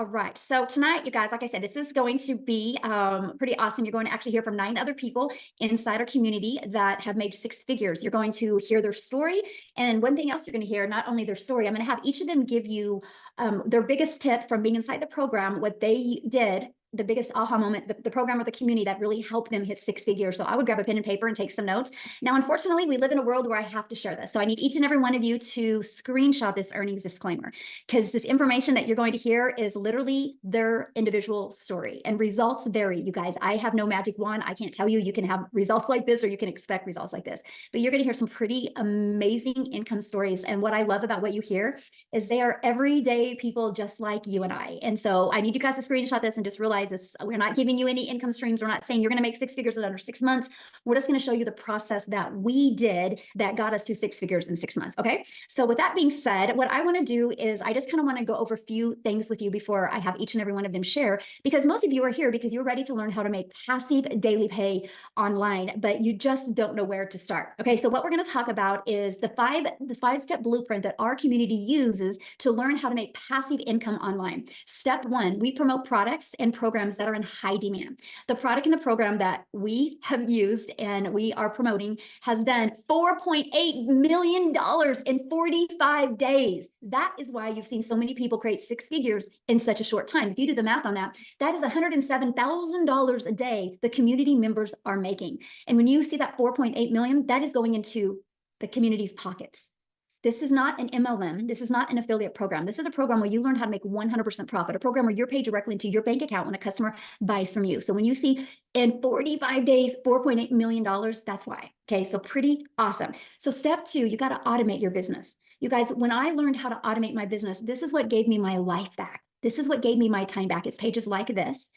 All right. So tonight, you guys, like I said, this is going to be pretty awesome. You're going to actually hear from 9 other people inside our community that have made 6 figures. You're going to hear their story. And one thing else you're going to hear, not only their story, I'm going to have each of them give you their biggest tip from being inside the program, what they did, the biggest aha moment, the program or the community that really helped them hit 6 figures. So I would grab a pen and paper and take some notes. Now, unfortunately, we live in a world where I have to share this. So I need each and every one of you to screenshot this earnings disclaimer, because this information that you're going to hear is literally their individual story, and results vary, you guys. I have no magic wand. I can't tell you you can have results like this or you can expect results like this, but you're going to hear some pretty amazing income stories. And what I love about what you hear is they are everyday people just like you and I. And so I need you guys to screenshot this and just realize this. We're not giving you any income streams. We're not saying you're going to make 6 figures in under 6 months. We're just going to show you the process that we did that got us to 6 figures in 6 months. Okay. So with that being said, what I want to do is I just kind of want to go over a few things with you before I have each and every one of them share, because most of you are here because you're ready to learn how to make passive daily pay online, but you just don't know where to start. Okay. So what we're going to talk about is the 5-step blueprint that our community uses to learn how to make passive income online. Step 1, we promote products and programs that are in high demand. The product and the program that we have used and we are promoting has done $4.8 million in 45 days. That is why you've seen so many people create 6 figures in such a short time. If you do the math on that, that is $107,000 a day the community members are making. And when you see that 4.8 million, that is going into the community's pockets. This is not an MLM. This is not an affiliate program. This is a program where you learn how to make 100% profit, a program where you're paid directly into your bank account when a customer buys from you. So when you see in 45 days, $4.8 million, that's why. Okay, so pretty awesome. So step 2, you got to automate your business. You guys, when I learned how to automate my business, this is what gave me my life back. This is what gave me my time back. It's pages like this.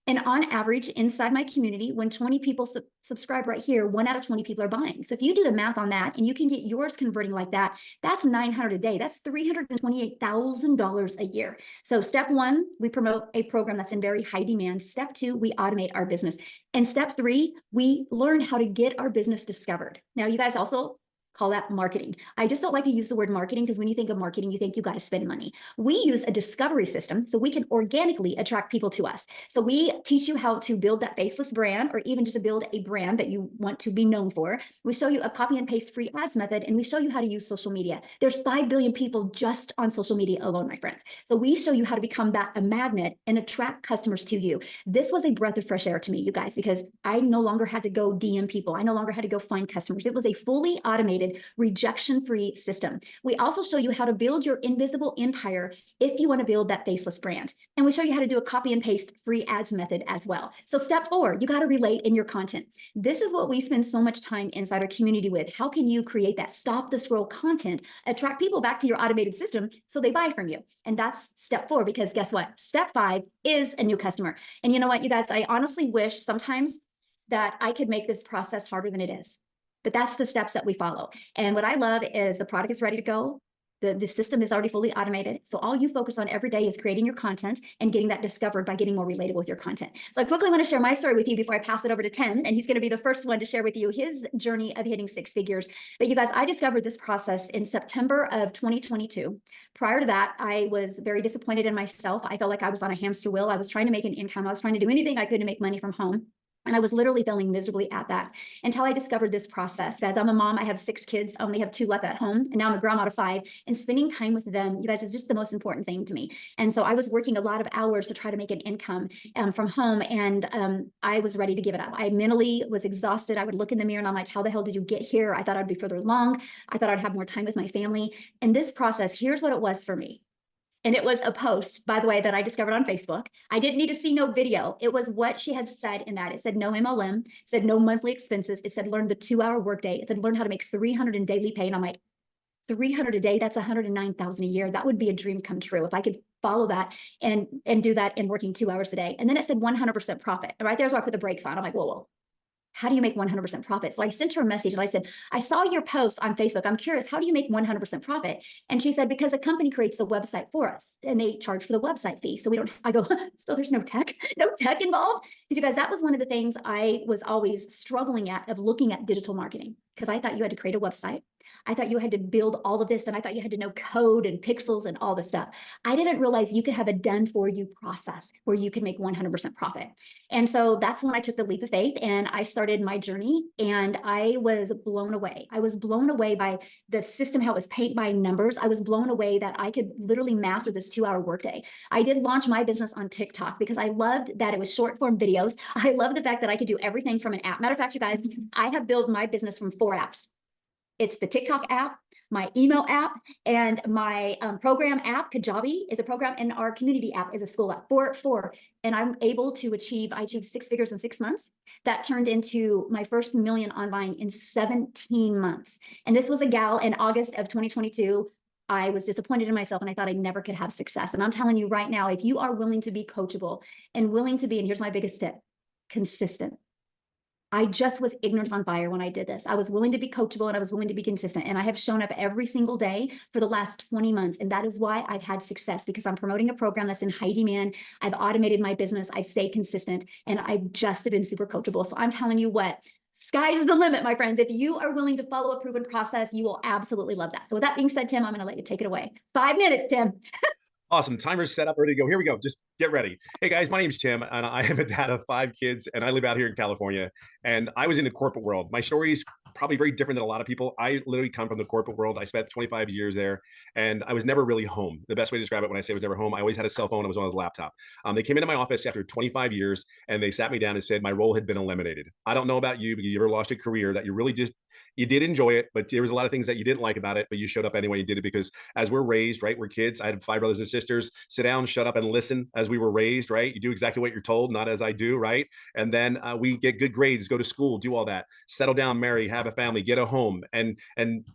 And on average, inside my community, when 20 people subscribe right here, 1 out of 20 people are buying. So if you do the math on that and you can get yours converting like that, that's $900 a day. That's $328,000 a year. So step 1, we promote a program that's in very high demand. Step 2, we automate our business. And step 3, we learn how to get our business discovered. Now, you guys also call that marketing. I just don't like to use the word marketing because when you think of marketing, you think you got to spend money. We use a discovery system so we can organically attract people to us. So we teach you how to build that faceless brand, or even just to build a brand that you want to be known for. We show you a copy and paste free ads method, and we show you how to use social media. There's 5 billion people just on social media alone, my friends. So we show you how to become a magnet and attract customers to you. This was a breath of fresh air to me, you guys, because I no longer had to go DM people. I no longer had to go find customers. It was a fully automated, rejection-free system. We also show you how to build your invisible empire if you want to build that faceless brand. And we show you how to do a copy and paste free ads method as well. So step 4, you got to relate in your content. This is what we spend so much time inside our community with. How can you create that stop the scroll content, attract people back to your automated system so they buy from you? And that's step 4, because guess what? Step 5 is a new customer. And you know what, you guys, I honestly wish sometimes that I could make this process harder than it is. But that's the steps that we follow. And what I love is the product is ready to go. The system is already fully automated. So all you focus on every day is creating your content and getting that discovered by getting more relatable with your content. So I quickly want to share my story with you before I pass it over to Tim. And he's going to be the first one to share with you his journey of hitting 6 figures. But you guys, I discovered this process in September of 2022. Prior to that, I was very disappointed in myself. I felt like I was on a hamster wheel. I was trying to make an income. I was trying to do anything I could to make money from home. And I was literally failing miserably at that until I discovered this process. As I'm a mom, I have 6 kids. I only have 2 left at home. And now I'm a grandma of 5. And spending time with them, you guys, is just the most important thing to me. And so I was working a lot of hours to try to make an income from home. And I was ready to give it up. I mentally was exhausted. I would look in the mirror and I'm like, how the hell did you get here? I thought I'd be further along. I thought I'd have more time with my family. And this process, here's what it was for me. And it was a post, by the way, that I discovered on Facebook. I didn't need to see no video. It was what she had said in that. It said no MLM, it said no monthly expenses. It said learn the 2-hour workday. It said learn how to make 300 in daily pay. And I'm like, 300 a day, that's 109,000 a year. That would be a dream come true if I could follow that and do that in working 2 hours a day. And then it said 100% profit. And right there's where I put the brakes on. I'm like, whoa. How do you make 100% profit? So I sent her a message and I said, I saw your post on Facebook. I'm curious, how do you make 100% profit? And she said, because a company creates a website for us and they charge for the website fee. So we don't, I go, so there's no tech involved? Because you guys, that was one of the things I was always struggling at, of looking at digital marketing, because I thought you had to create a website. I thought you had to build all of this, and I thought you had to know code and pixels and all this stuff. I didn't realize you could have a done for you process where you could make 100% profit. And so that's when I took the leap of faith and I started my journey, and I was blown away. I was blown away by the system, how it was paid by numbers. I was blown away that I could literally master this 2-hour workday. I did launch my business on TikTok because I loved that it was short form videos. I love the fact that I could do everything from an app. Matter of fact, you guys, I have built my business from 4 apps. It's the TikTok app, my email app, and my program app. Kajabi is a program, and our community app is a school app. Four. And I'm able to I achieved 6 figures in 6 months. That turned into my first million online in 17 months. And this was a gal in August of 2022. I was disappointed in myself and I thought I never could have success. And I'm telling you right now, if you are willing to be coachable and willing to be, and here's my biggest tip, consistent. I just was ignorance on fire when I did this. I was willing to be coachable and I was willing to be consistent. And I have shown up every single day for the last 20 months. And that is why I've had success, because I'm promoting a program that's in high demand. I've automated my business. I've stayed consistent, and I've just been super coachable. So I'm telling you what, sky's the limit, my friends. If you are willing to follow a proven process, you will absolutely love that. So with that being said, Tim, I'm going to let you take it away. 5 minutes, Tim. Awesome. Timer's set up, ready to go. Here we go. Just get ready. Hey guys, my name's Tim, and I am a dad of 5 kids, and I live out here in California. And I was in the corporate world. My story is probably very different than a lot of people. I literally come from the corporate world. I spent 25 years there, and I was never really home. The best way to describe it when I say I was never home, I always had a cell phone. I was on his laptop. They came into my office after 25 years, and they sat me down and said my role had been eliminated. I don't know about you, but you ever lost a career that you really just you did enjoy it, but there was a lot of things that you didn't like about it, but you showed up anyway. You did it because as we're raised, right? We're kids. I had 5 brothers and sisters. Sit down, shut up, and listen as we were raised, right? You do exactly what you're told, not as I do, right? And then we get good grades, go to school, do all that, settle down, marry, have a family, get a home, and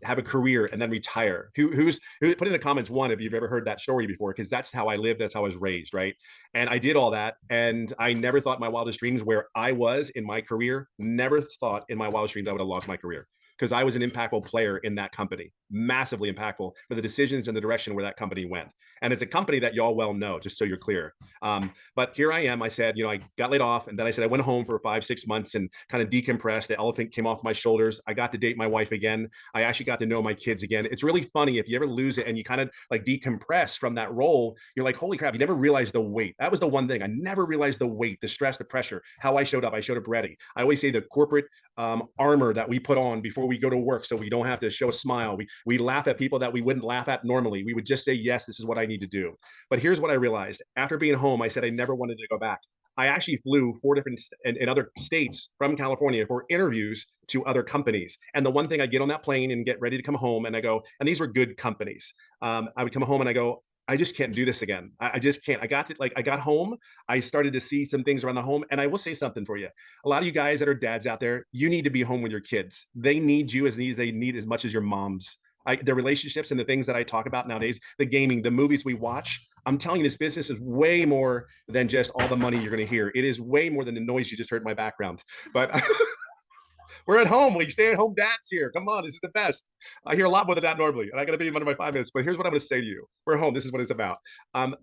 have a career, and then retire. Who put in the comments one if you've ever heard that story before, because that's how I lived, that's how I was raised, right? And I did all that, and I never thought in my wildest dreams where I was in my career, never thought in my wildest dreams I would have lost my career, because I was an impactful player in that company, massively impactful for the decisions and the direction where that company went. And it's a company that y'all well know, just so you're clear. But here I am. I said, I got laid off, and then I said I went home for 5-6 months and kind of decompressed. The elephant came off my shoulders. I got to date my wife again. I actually got to know my kids again. It's really funny if you ever lose it and you kind of like decompress from that role. You're like, holy crap! You never realize the weight. That was the one thing I never realized: the weight, the stress, the pressure. How I showed up. I showed up ready. I always say the corporate armor that we put on before we go to work, so we don't have to show a smile. We laugh at people that we wouldn't laugh at normally. We would just say, yes, this is what I need to do. But here's what I realized. After being home, I said I never wanted to go back. I actually flew 4 different in other states from California for interviews to other companies. And the one thing I get on that plane and get ready to come home, and I go, and these were good companies. I would come home and I go, I just can't do this again. I just can't. I got home. I started to see some things around the home. And I will say something for you. A lot of you guys that are dads out there, you need to be home with your kids. They need you they need as much as your moms. The relationships and the things that I talk about nowadays, the gaming, the movies we watch. I'm telling you, this business is way more than just all the money you're going to hear. It is way more than the noise you just heard in my background. But we're at home. We stay at home dads here. Come on, this is the best. I hear a lot more than that normally, and I got to be in under my 5 minutes. But here's what I'm going to say to you: we're home. This is what it's about.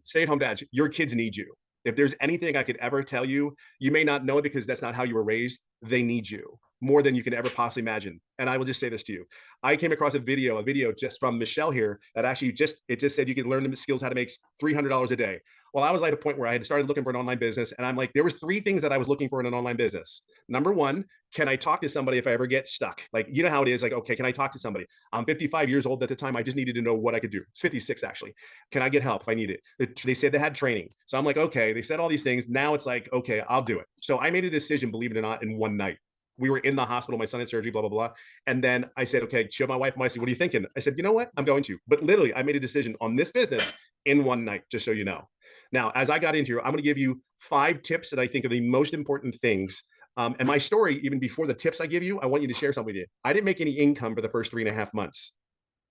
Stay at home dads. Your kids need you. If there's anything I could ever tell you, you may not know it because that's not how you were raised. They need you more than you can ever possibly imagine. And I will just say this to you: I came across a video just from Michelle here that actually just said you can learn the skills how to make $300 a day. Well, I was at a point where I had started looking for an online business, and I'm like, there was 3 things that I was looking for in an online business. Number 1, can I talk to somebody if I ever get stuck? Like, you know how it is. Like, okay, can I talk to somebody? I'm 55 years old at the time. I just needed to know what I could do. It's 56 actually. Can I get help if I need it? They said they had training. So I'm like, okay, they said all these things. Now it's like, okay, I'll do it. So I made a decision, believe it or not, in one night. We were in the hospital, my son had surgery, blah, blah, blah. And then I said, okay, show my wife, I said, what are you thinking? I said, you know what? I'm going to. But literally, I made a decision on this business in one night, just so you know. Now, as I got into here, I'm going to give you 5 tips that I think are the most important things. And my story, even before the tips I give you, I want you to share something with you. I didn't make any income for the first 3.5 months.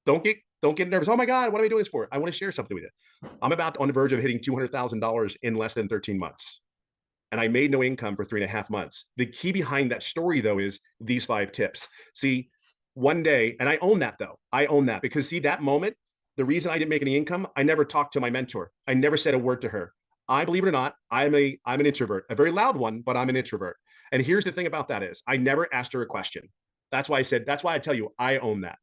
Don't get nervous. Oh my God, what am I doing this for? I want to share something with you. I'm about on the verge of hitting $200,000 in less than 13 months. And I made no income for 3.5 months. The key behind that story, though, is these 5 tips. See, one day, and I own that, though. I own that because, see, that moment, the reason I didn't make any income, I never talked to my mentor. I never said a word to her. I, believe it or not, I'm an introvert, a very loud one, but I'm an introvert. And here's the thing about that is I never asked her a question. That's why I tell you, I own that.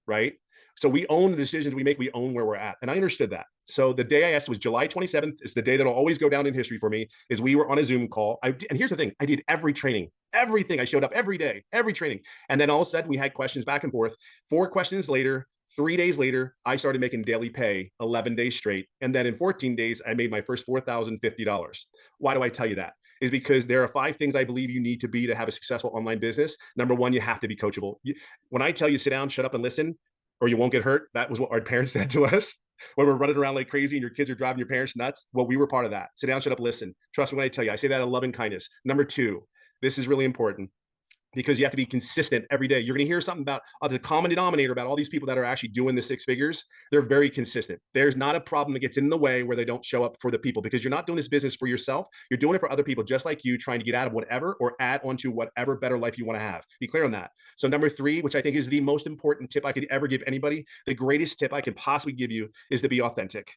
right? So we own the decisions we make, we own where we're at. And I understood that. So the day I asked was July 27th. It's the day that'll always go down in history for me, is we were on a Zoom call. And here's the thing, I did every training, everything. I showed up every day, every training. And then all of a sudden we had questions back and forth. 4 questions later, 3 days later, I started making daily pay 11 days straight. And then in 14 days, I made my first $4,050. Why do I tell you that? Is because there are 5 things I believe you need to be to have a successful online business. Number one, you have to be coachable. When I tell you sit down, shut up, and listen, or you won't get hurt. That was what our parents said to us when we're running around like crazy and your kids are driving your parents nuts. Well, we were part of that. Sit down, shut up, listen. Trust me when I tell you. I say that in love and kindness. Number 2, this is really important, because you have to be consistent every day. You're going to hear something about the common denominator about all these people that are actually doing the 6 figures. They're very consistent. There's not a problem that gets in the way where they don't show up for the people, because you're not doing this business for yourself. You're doing it for other people just like you, trying to get out of whatever or add onto whatever better life you want to have. Be clear on that. So number 3, which I think is the most important tip I could ever give anybody, the greatest tip I could possibly give you, is to be authentic.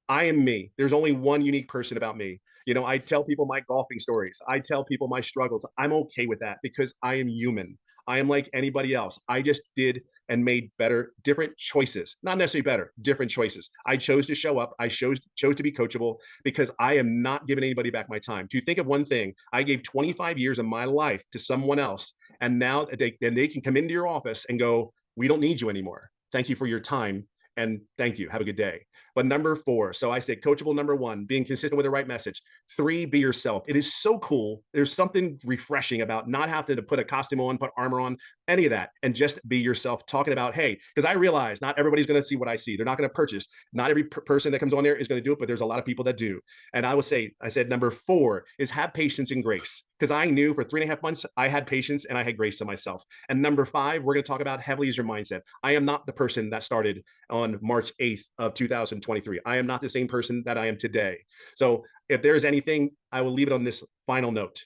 I am me. There's only one unique person about me. I tell people my golfing stories. I tell people my struggles. I'm okay with that because I am human. I am like anybody else. I just did and made better, different choices. Not necessarily better, different choices. I chose to show up. I chose to be coachable because I am not giving anybody back my time. To think of one thing, I gave 25 years of my life to someone else, and now they can come into your office and go, "We don't need you anymore. Thank you for your time, and thank you. Have a good day." But number 4, so I say coachable. Number 1, being consistent with the right message. 3, be yourself. It is so cool. There's something refreshing about not having to put a costume on, put armor on, any of that, and just be yourself, talking about, hey, because I realize not everybody's going to see what I see. They're not going to purchase. Not every person that comes on there is going to do it, but there's a lot of people that do. And I said number 4 is have patience and grace, because I knew for 3.5 months, I had patience and I had grace to myself. And number 5, we're going to talk about heavily is your mindset. I am not the person that started on March 8th of 2023. I am not the same person that I am today. So if there's anything, I will leave it on this final note.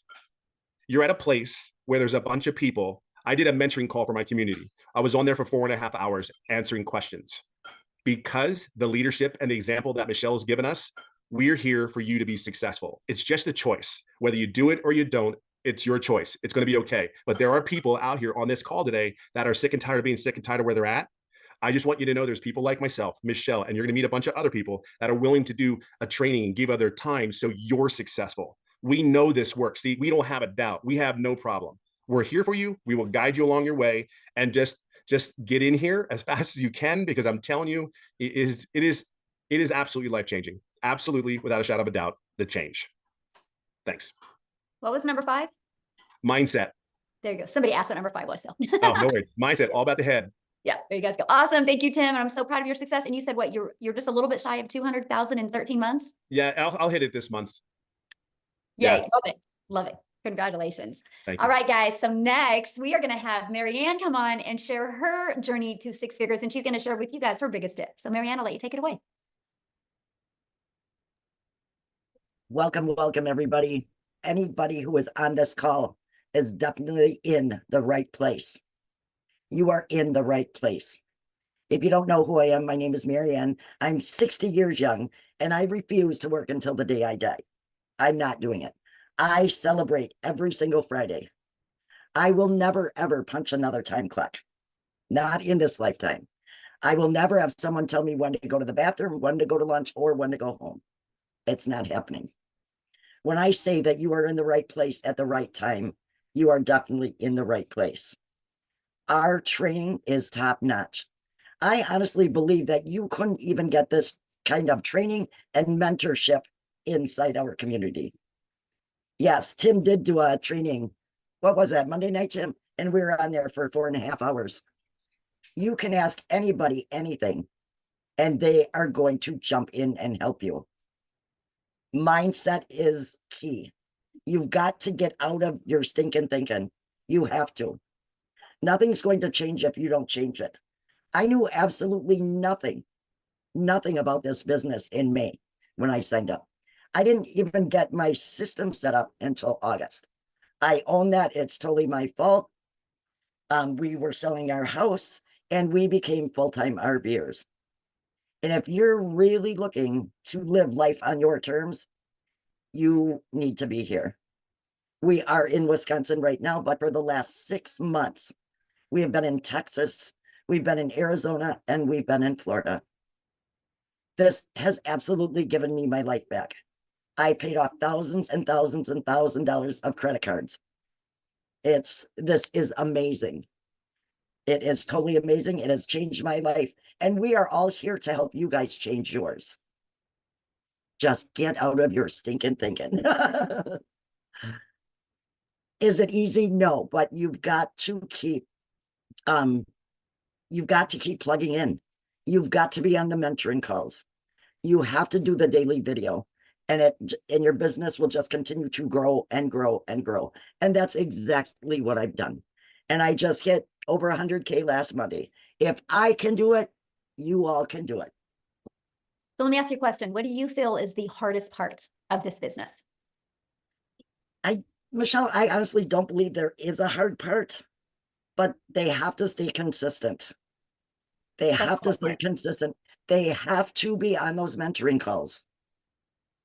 You're at a place where there's a bunch of people. I did a mentoring call for my community. I was on there for 4.5 hours answering questions, because the leadership and the example that Michelle's given us, we're here for you to be successful. It's just a choice. Whether you do it or you don't, it's your choice. It's going to be okay. But there are people out here on this call today that are sick and tired of being sick and tired of where they're at. I just want you to know there's people like myself, Michelle, and you're going to meet a bunch of other people that are willing to do a training and give other time so you're successful. We know this works. See, we don't have a doubt. We have no problem. We're here for you. We will guide you along your way, and just get in here as fast as you can, because I'm telling you, it is absolutely life-changing. Absolutely, without a shadow of a doubt, the change. Thanks. What was number 5? Mindset. There you go. Somebody asked what number 5 was. So. Oh, no worries. Mindset, all about the head. Yeah, there you guys go. Awesome. Thank you, Tim. And I'm so proud of your success. And you said what, you're just a little bit shy of 200,000 in 13 months? Yeah, I'll hit it this month. Yay. Yeah. Love it. Love it. Congratulations. Thank All you. right, guys. So next we are going to have Marianne come on and share her journey to 6 figures. And she's going to share with you guys her biggest tip. So Marianne, I'll let you take it away. Welcome, everybody. Anybody who is on this call is definitely in the right place. You are in the right place. If you don't know who I am, my name is Marianne. I'm 60 years young, and I refuse to work until the day I die. I'm not doing it. I celebrate every single Friday. I will never, ever punch another time clock. Not in this lifetime. I will never have someone tell me when to go to the bathroom, when to go to lunch, or when to go home. It's not happening. When I say that you are in the right place at the right time, you are definitely in the right place. Our training is top notch. I honestly believe that you couldn't even get this kind of training and mentorship inside our community. Yes, Tim did do a training. What was that, Monday night, Tim? And we were on there for 4.5 hours. You can ask anybody anything, and they are going to jump in and help you. Mindset is key. You've got to get out of your stinking thinking. You have to. Nothing's going to change if you don't change it. I knew absolutely nothing about this business in May when I signed up. I didn't even get my system set up until August. I own that. It's totally my fault. We were selling our house and we became full-time RVers. And if you're really looking to live life on your terms, you need to be here. We are in Wisconsin right now, but for the last 6 months, we have been in Texas. We've been in Arizona and we've been in Florida. This has absolutely given me my life back. I paid off thousands and thousands and $1,000 of credit cards. This is amazing. It is totally amazing. It has changed my life. And we are all here to help you guys change yours. Just get out of your stinking thinking. Is it easy? No, but you've got to keep plugging in. You've got to be on the mentoring calls. You have to do the daily video, and your business will just continue to grow and grow and grow. And that's exactly what I've done. And I just hit over 100K last Monday. If I can do it, you all can do it. So let me ask you a question. What do you feel is the hardest part of this business? Michelle, I honestly don't believe there is a hard part, but they have to stay consistent. They have to stay consistent. They have to be on those mentoring calls.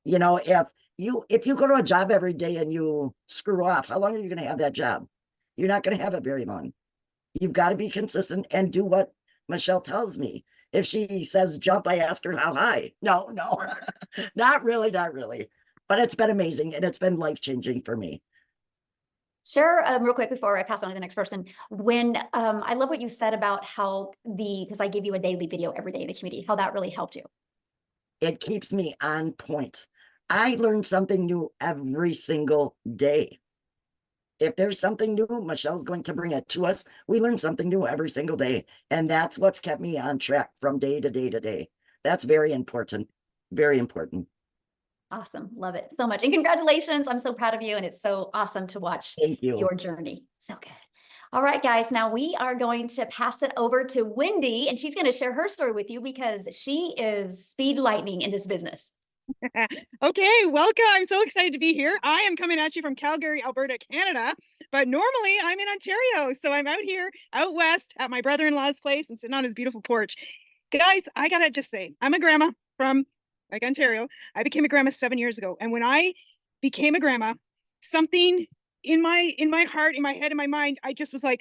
You know, if you go to a job every day and you screw off, how long are you going to have that job? You're not going to have it very long. You've got to be consistent and do what Michelle tells me. If she says jump, I ask her how high. No, not really. But it's been amazing and it's been life-changing for me. Sure. Real quick before I pass on to the next person, when I love what you said about how because I give you a daily video every day in the community, how that really helped you. It keeps me on point. I learn something new every single day. If there's something new, Michelle's going to bring it to us. We learn something new every single day. And that's what's kept me on track from day to day to day. That's very important. Very important. Awesome. Love it so much. And congratulations. I'm so proud of you. And it's so awesome to watch Thank you. your journey. So good. All right, guys. Now we are going to pass it over to Wendy, and she's going to share her story with you because she is speed lightning in this business. Okay, welcome. I'm so excited to be here. I am coming at you from Calgary, Alberta, Canada, but normally I'm in Ontario. So I'm out here, out west at my brother-in-law's place and sitting on his beautiful porch. Guys, I gotta just say, I'm a grandma from Ontario. I became a grandma 7 years ago. And when I became a grandma, something in my heart, in my head, in my mind, I just was like,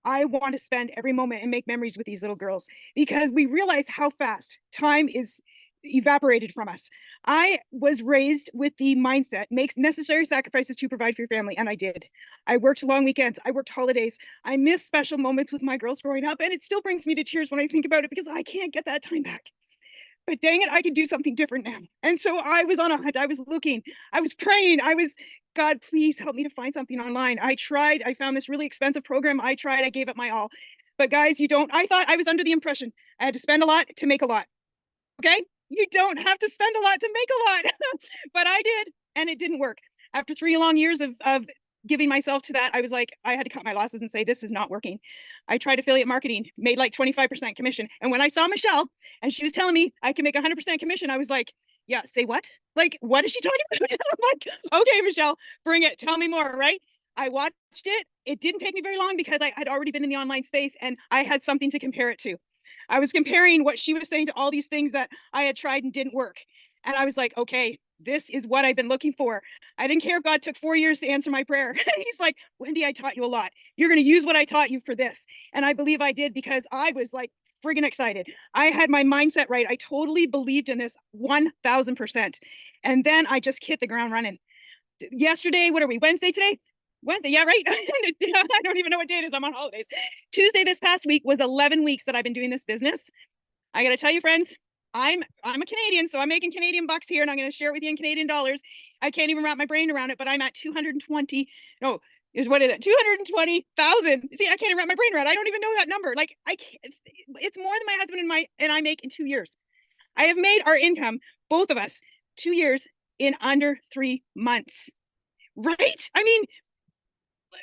I want to spend every moment and make memories with these little girls, because we realize how fast time is evaporated from us. I was raised with the mindset, makes necessary sacrifices to provide for your family, and I did. I worked long weekends, I worked holidays, I miss special moments with my girls growing up, and it still brings me to tears when I think about it because I can't get that time back. But dang it, I could do something different now. And so I was on a hunt. I was looking, I was praying, God, please help me to find something online. I tried, I found this really expensive program. I tried, I gave it my all. But guys, I thought I was under the impression I had to spend a lot to make a lot. Okay? You don't have to spend a lot to make a lot. But I did, and it didn't work. After 3 long years of giving myself to that, I was like, I had to cut my losses and say, this is not working. I tried affiliate marketing, made like 25% commission. And when I saw Michelle and she was telling me I can make 100% commission, I was like, yeah, say what? Like, what is she talking about? I'm like, okay, Michelle, bring it. Tell me more, right? I watched it. It didn't take me very long because I'd already been in the online space and I had something to compare it to. I was comparing what she was saying to all these things that I had tried and didn't work. And I was like, okay, this is what I've been looking for. I didn't care if God took 4 years to answer my prayer. He's like, Wendy, I taught you a lot. You're going to use what I taught you for this. And I believe I did, because I was like friggin' excited. I had my mindset right. I totally believed in this 1000%. And then I just hit the ground running. Yesterday, what are we, Wednesday today? Wednesday, yeah, right. I don't even know what day it is. I'm on holidays. Tuesday this past week was 11 weeks that I've been doing this business. I got to tell you, friends, I'm a Canadian, so I'm making Canadian bucks here, and I'm going to share it with you in Canadian dollars. I can't even wrap my brain around it, but I'm at 220. No, what is it? 220,000. See, I can't even wrap my brain around it. I don't even know that number. Like, I can't. It's more than my husband and I make in 2 years. I have made our income, both of us, 2 years in under 3 months. Right? I mean,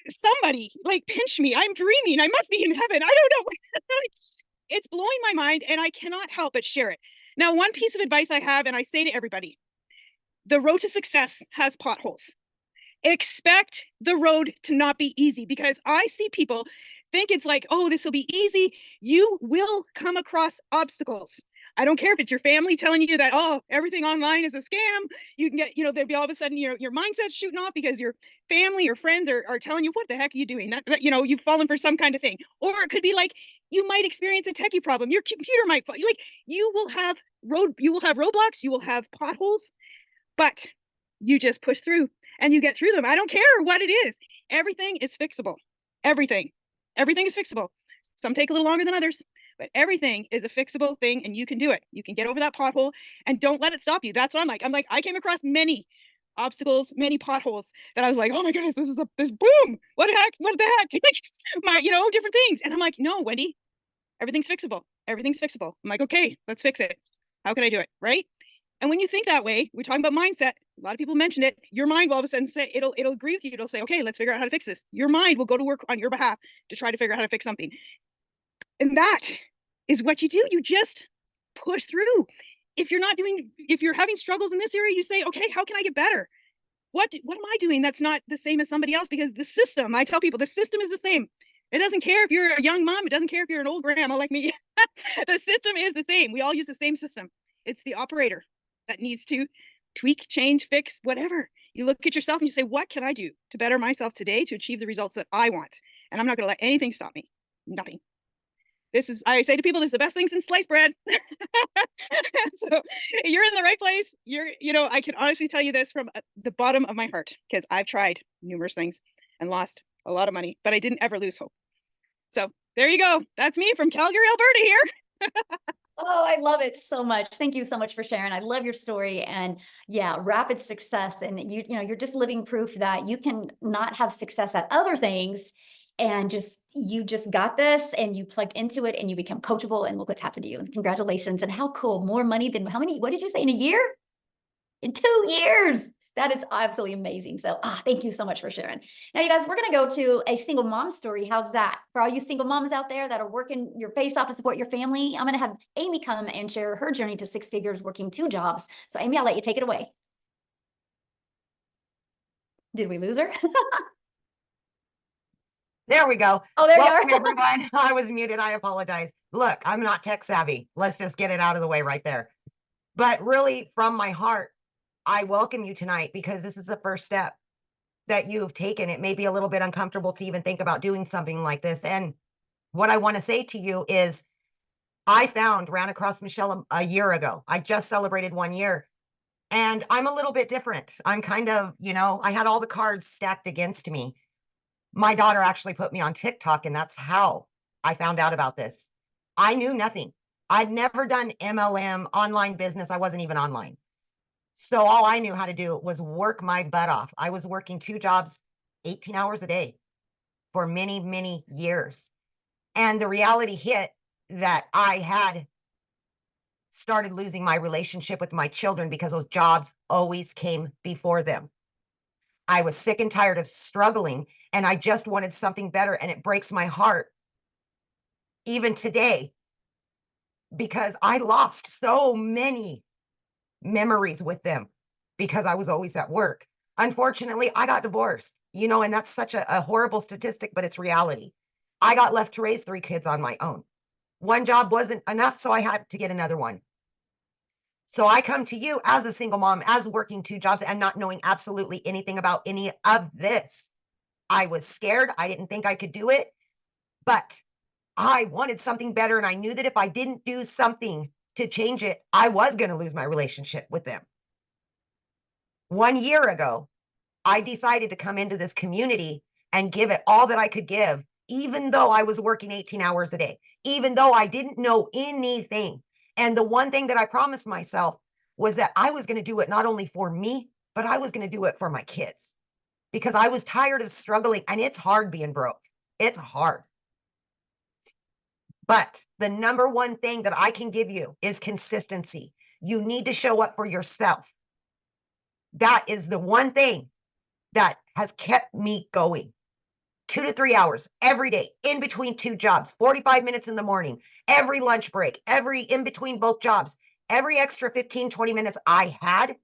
somebody like pinch me. I'm dreaming. I must be in heaven. I don't know. It's blowing my mind, and I cannot help but share it. Now, one piece of advice I have, and I say to everybody, the road to success has potholes. Expect the road to not be easy, because I see people think it's like, oh, this will be easy. You will come across obstacles. I don't care if it's your family telling you that, oh, everything online is a scam. You can get, there'll be all of a sudden, your mindset's shooting off because your family or friends are telling you, what the heck are you doing? That, you've fallen for some kind of thing. Or it could be like, You might experience a techie problem. Your computer might fall. Like you will have roadblocks, you will have potholes, but you just push through and you get through them. I don't care what it is. Everything is fixable. Everything. Everything is fixable. Some take a little longer than others, but everything is a fixable thing and you can do it. You can get over that pothole and don't let it stop you. That's what I'm like. I came across many obstacles, many potholes that I was like, oh my goodness, this boom. What the heck? What the heck? My, different things. And I'm like, no, Wendy, everything's fixable. Everything's fixable. I'm like, okay, let's fix it. How can I do it? Right. And when you think that way, we're talking about mindset. A lot of people mentioned it. Your mind will all of a sudden say, it'll agree with you. It'll say, okay, let's figure out how to fix this. Your mind will go to work on your behalf to try to figure out how to fix something. And that is what you do. You just push through. If you're having struggles in this area, you say, okay, how can I get better? What am I doing that's not the same as somebody else? Because the system, I tell people, the system is the same. It doesn't care if you're a young mom. It doesn't care if you're an old grandma like me. The system is the same. We all use the same system. It's the operator that needs to tweak, change, fix, whatever. You look at yourself and you say, what can I do to better myself today to achieve the results that I want? And I'm not going to let anything stop me. Nothing. I say to people, this is the best thing since sliced bread. So you're in the right place. I can honestly tell you this from the bottom of my heart, because I've tried numerous things and lost a lot of money, but I didn't ever lose hope. So there you go. That's me from Calgary, Alberta here. Oh, I love it so much. Thank you so much for sharing. I love your story, and yeah, rapid success. And you're just living proof that you can not have success at other things, and you just got this, and you plug into it, and you become coachable, and look what's happened to you. And congratulations. And how cool. More money than how many, what did you say, in a year? In 2 years. That is absolutely amazing. So thank you so much for sharing. Now, you guys, we're going to go to a single mom story. How's that? For all you single moms out there that are working your face off to support your family, I'm going to have Amy come and share her journey to 6 figures working 2 jobs. So Amy, I'll let you take it away. Did we lose her? There we go. Oh, there Welcome, you are. everyone. I was muted. I apologize. Look, I'm not tech savvy. Let's just get it out of the way right there. But really, from my heart, I welcome you tonight, because this is the first step that you've taken. It may be a little bit uncomfortable to even think about doing something like this. And what I want to say to you is, I ran across Michelle a year ago. I just celebrated 1 year. And I'm a little bit different. I'm kind of, I had all the cards stacked against me. My daughter actually put me on TikTok, and that's how I found out about this. I knew nothing. I'd never done MLM, online business. I wasn't even online. So all I knew how to do was work my butt off. I was working 2 jobs, 18 hours a day for many, many years. And the reality hit that I had started losing my relationship with my children because those jobs always came before them. I was sick and tired of struggling, and I just wanted something better. And it breaks my heart even today, because I lost so many memories with them because I was always at work. Unfortunately, I got divorced, and that's such a horrible statistic, but it's reality. I got left to raise 3 kids on my own. 1 job wasn't enough, so I had to get another one. So I come to you as a single mom, as working 2 jobs and not knowing absolutely anything about any of this. I was scared. I didn't think I could do it, but I wanted something better. And I knew that if I didn't do something to change it, I was going to lose my relationship with them. 1 year ago, I decided to come into this community and give it all that I could give, even though I was working 18 hours a day, even though I didn't know anything. And the one thing that I promised myself was that I was going to do it not only for me, but I was going to do it for my kids, because I was tired of struggling. And it's hard being broke. It's hard. But the number one thing that I can give you is consistency. You need to show up for yourself. That is the one thing that has kept me going. 2 to 3 hours every day, in between 2 jobs, 45 minutes in the morning, every lunch break, every in between both jobs, every extra 15, 20 minutes I had,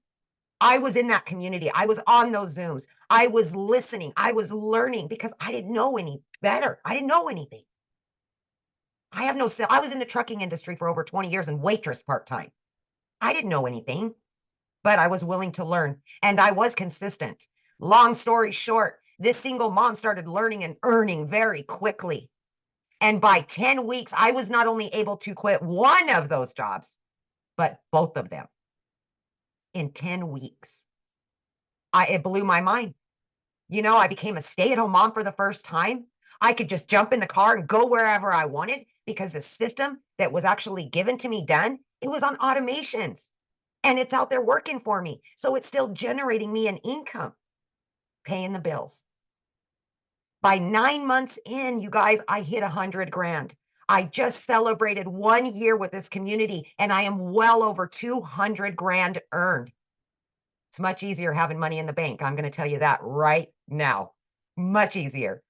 I was in that community. I was on those Zooms. I was listening. I was learning, because I didn't know any better. I didn't know anything. I was in the trucking industry for over 20 years and waitress part-time. I didn't know anything, but I was willing to learn, and I was consistent. Long story short, this single mom started learning and earning very quickly. And by 10 weeks, I was not only able to quit one of those jobs, but both of them in 10 weeks. It blew my mind. You know, I became a stay-at-home mom for the first time. I could just jump in the car and go wherever I wanted because the system that was actually given to me done, it was on automations and it's out there working for me. So it's still generating me an income, paying the bills. By 9 months in, you guys, I hit 100 grand. I just celebrated 1 year with this community and I am well over 200 grand earned. It's much easier having money in the bank. I'm going to tell you that right now. Much easier.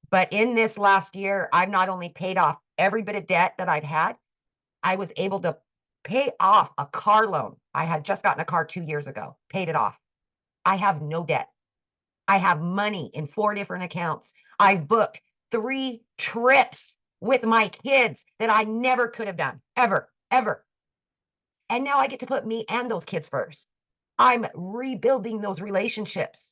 But in this last year, I've not only paid off every bit of debt that I've had, I was able to pay off a car loan. I had just gotten a car 2 years ago, paid it off. I have no debt. I have money in 4 different accounts. I've booked 3 trips with my kids that I never could have done, ever. And now I get to put me and those kids first. I'm rebuilding those relationships.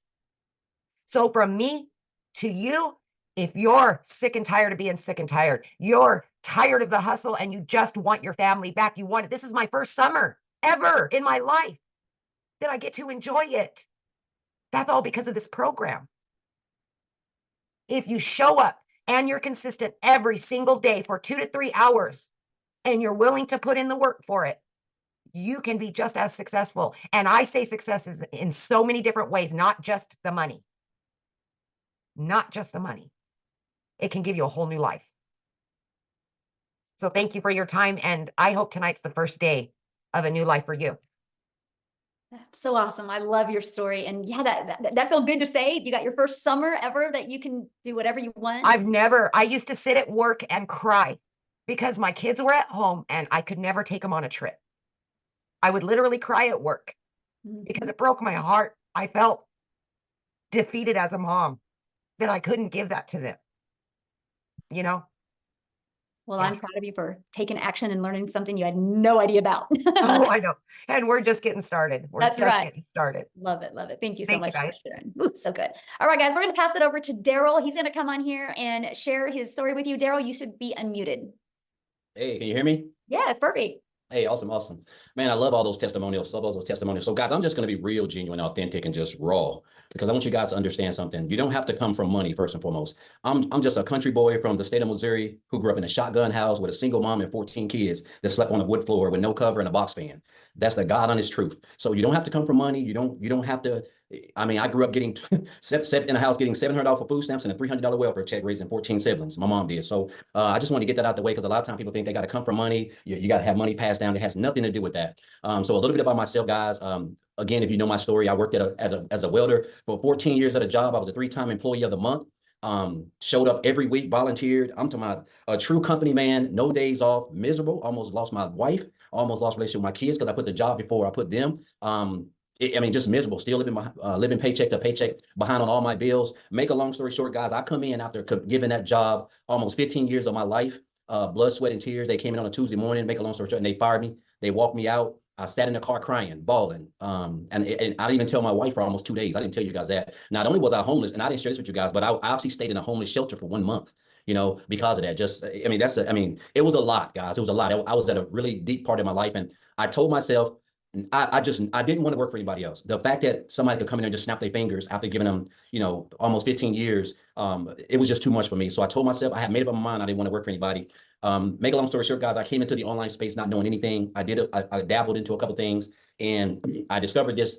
So from me to you, if you're sick and tired of being sick and tired, you're tired of the hustle and you just want your family back, you want it. This is my first summer ever in my life that I get to enjoy it. That's all because of this program. If you show up and you're consistent every single day for 2 to 3 hours and you're willing to put in the work for it, you can be just as successful. And I say success is in so many different ways, not just the money. Not just the money. It can give you a whole new life. So thank you for your time. And I hope tonight's the first day of a new life for you. So awesome. I love your story. And yeah, that felt good to say. You got your first summer ever that you can do whatever you want. I used to sit at work and cry because my kids were at home and I could never take them on a trip. I would literally cry at work because it broke my heart. I felt defeated as a mom that I couldn't give that to them. You know? Well, Yeah. I'm proud of you for taking action and learning something you had no idea about. Oh, I know. And we're just getting started. We're That's just right. getting started. Love it. Love it. Thank you so Thank you, much for guys. sharing. Ooh, so good. All right, guys, we're going to pass it over to Daryl. He's going to come on here and share his story with you. Daryl, you should be unmuted. Hey, can you hear me? Yeah, it's perfect. Hey, awesome. Man, I love all those testimonials. Love all those testimonials. So guys, I'm just going to be real, genuine, authentic, and just raw because I want you guys to understand something. You don't have to come from money, first and foremost. I'm just a country boy from the state of Missouri who grew up in a shotgun house with a single mom and 14 kids that slept on a wood floor with no cover and a box fan. That's the God honest truth. So you don't have to come from money. You don't have to. I mean, I grew up getting in a house getting $700 for food stamps and a $300 welfare check, raising 14 siblings. My mom did. So I just want to get that out the way because a lot of times people think they got to come from money. You got to have money passed down. It has nothing to do with that. So a little bit about myself, guys. Again, if you know my story, I worked as a welder for 14 years at a job. I was a 3-time employee of the month. Showed up every week, volunteered. I'm talking about a true company man, no days off, miserable, almost lost my wife, almost lost relationship with my kids because I put the job before I put them. I mean, just miserable, still living paycheck to paycheck, behind on all my bills. Make a long story short, guys, I come in after giving that job almost 15 years of my life, blood, sweat, and tears. They came in on a Tuesday morning, make a long story short, and they fired me. They walked me out. I sat in the car crying, bawling. And I didn't even tell my wife for almost 2 days. I didn't tell you guys that. Not only was I homeless, and I didn't share this with you guys, but I actually stayed in a homeless shelter for 1 month, you know, because of that. Just, I mean, it was a lot, guys. It was a lot. I was at a really deep part of my life. And I told myself, I didn't want to work for anybody else. The fact that somebody could come in and just snap their fingers after giving them, you know, almost 15 years, it was just too much for me. So I told myself, I had made up my mind, I didn't want to work for anybody. Make a long story short, guys, I came into the online space not knowing anything. I dabbled into a couple things, and I discovered this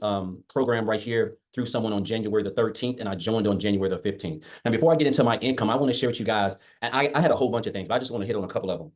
program right here through someone on January the 13th, and I joined on January the 15th. And before I get into my income, I want to share with you guys, and I had a whole bunch of things, but I just want to hit on a couple of them.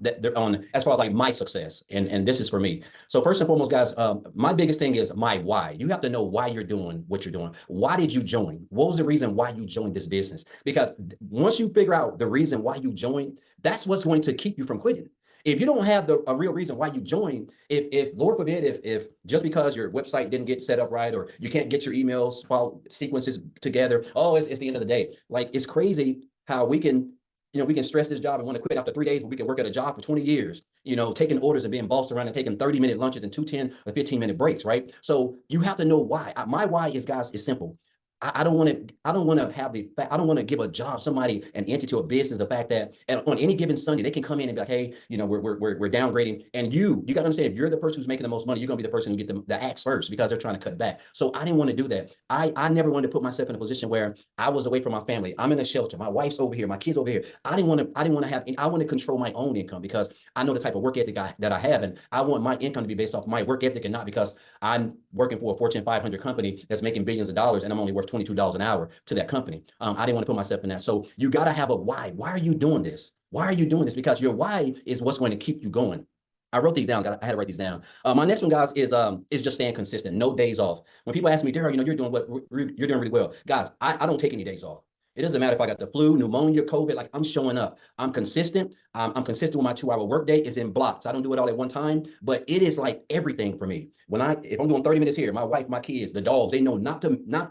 That they're on as far as like my success, and this is for me. So first and foremost, guys, my biggest thing is my why. You have to know why you're doing what you're doing. Why did you join? What was the reason why you joined this business? Because once you figure out the reason why you joined, that's what's going to keep you from quitting. If you don't have a real reason why you joined, if Lord forbid, if just because your website didn't get set up right, or you can't get your emails file sequences together, oh, it's the end of the day. Like, it's crazy how we can, you know, we can stress this job and want to quit after 3 days, but we can work at a job for 20 years, you know, taking orders and being bossed around and taking 30-minute lunches and 2 10 or 15-minute breaks, right? So you have to know why. My why is, guys, is simple. I don't want to, I don't want to have the fact, I don't want to give a job, somebody, an entity or business, the fact that, and on any given Sunday, they can come in and be like, hey, you know, we're downgrading. And you got to understand, if you're the person who's making the most money, you're going to be the person who get the axe first because they're trying to cut back. So I didn't want to do that. I never wanted to put myself in a position where I was away from my family. I'm in a shelter. My wife's over here. My kids over here. I didn't want to have, I want to control my own income because I know the type of work ethic that I have. And I want my income to be based off my work ethic and not because I'm working for a Fortune 500 company that's making billions of dollars and I'm only worth $22 an hour to that company. I didn't want to put myself in that. So you got to have a why. Why are you doing this? Why are you doing this? Because your why is what's going to keep you going. I wrote these down. I had to write these down. My next one, guys, is just staying consistent. No days off. When people ask me, Daryl, you know, you're doing really well. Guys, I don't take any days off. It doesn't matter if I got the flu, pneumonia, COVID, like I'm showing up. I'm consistent. I'm consistent with my 2-hour workday. Is in blocks. I don't do it all at one time, but it is like everything for me. If I'm doing 30 minutes here, my wife, my kids, the dogs, they know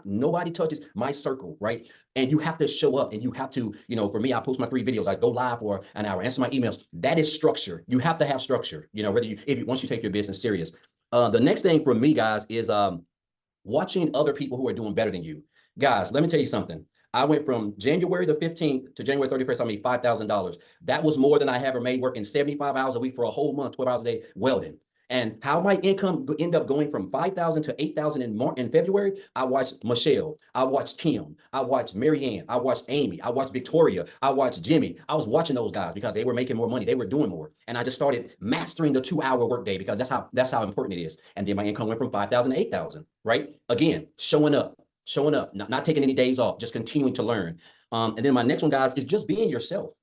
nobody touches my circle, right? And you have to show up and you have to, you know, for me, I post my 3 videos. I go live for an hour, answer my emails. That is structure. You have to have structure, you know, once you take your business serious. The next thing for me, guys, is watching other people who are doing better than you. Guys, let me tell you something. I went from January the 15th to January 31st. I made $5,000. That was more than I ever made working 75 hours a week for a whole month, 12 hours a day welding. And how my income ended up going from 5,000 to 8,000 in February, I watched Michelle, I watched Kim, I watched Marianne, I watched Amy, I watched Victoria, I watched Jimmy. I was watching those guys because they were making more money, they were doing more. And I just started mastering the 2-hour workday because that's how important it is. And then my income went from 5,000 to 8,000, right? Again, showing up, not taking any days off, just continuing to learn. And then my next one, guys, is just being yourself.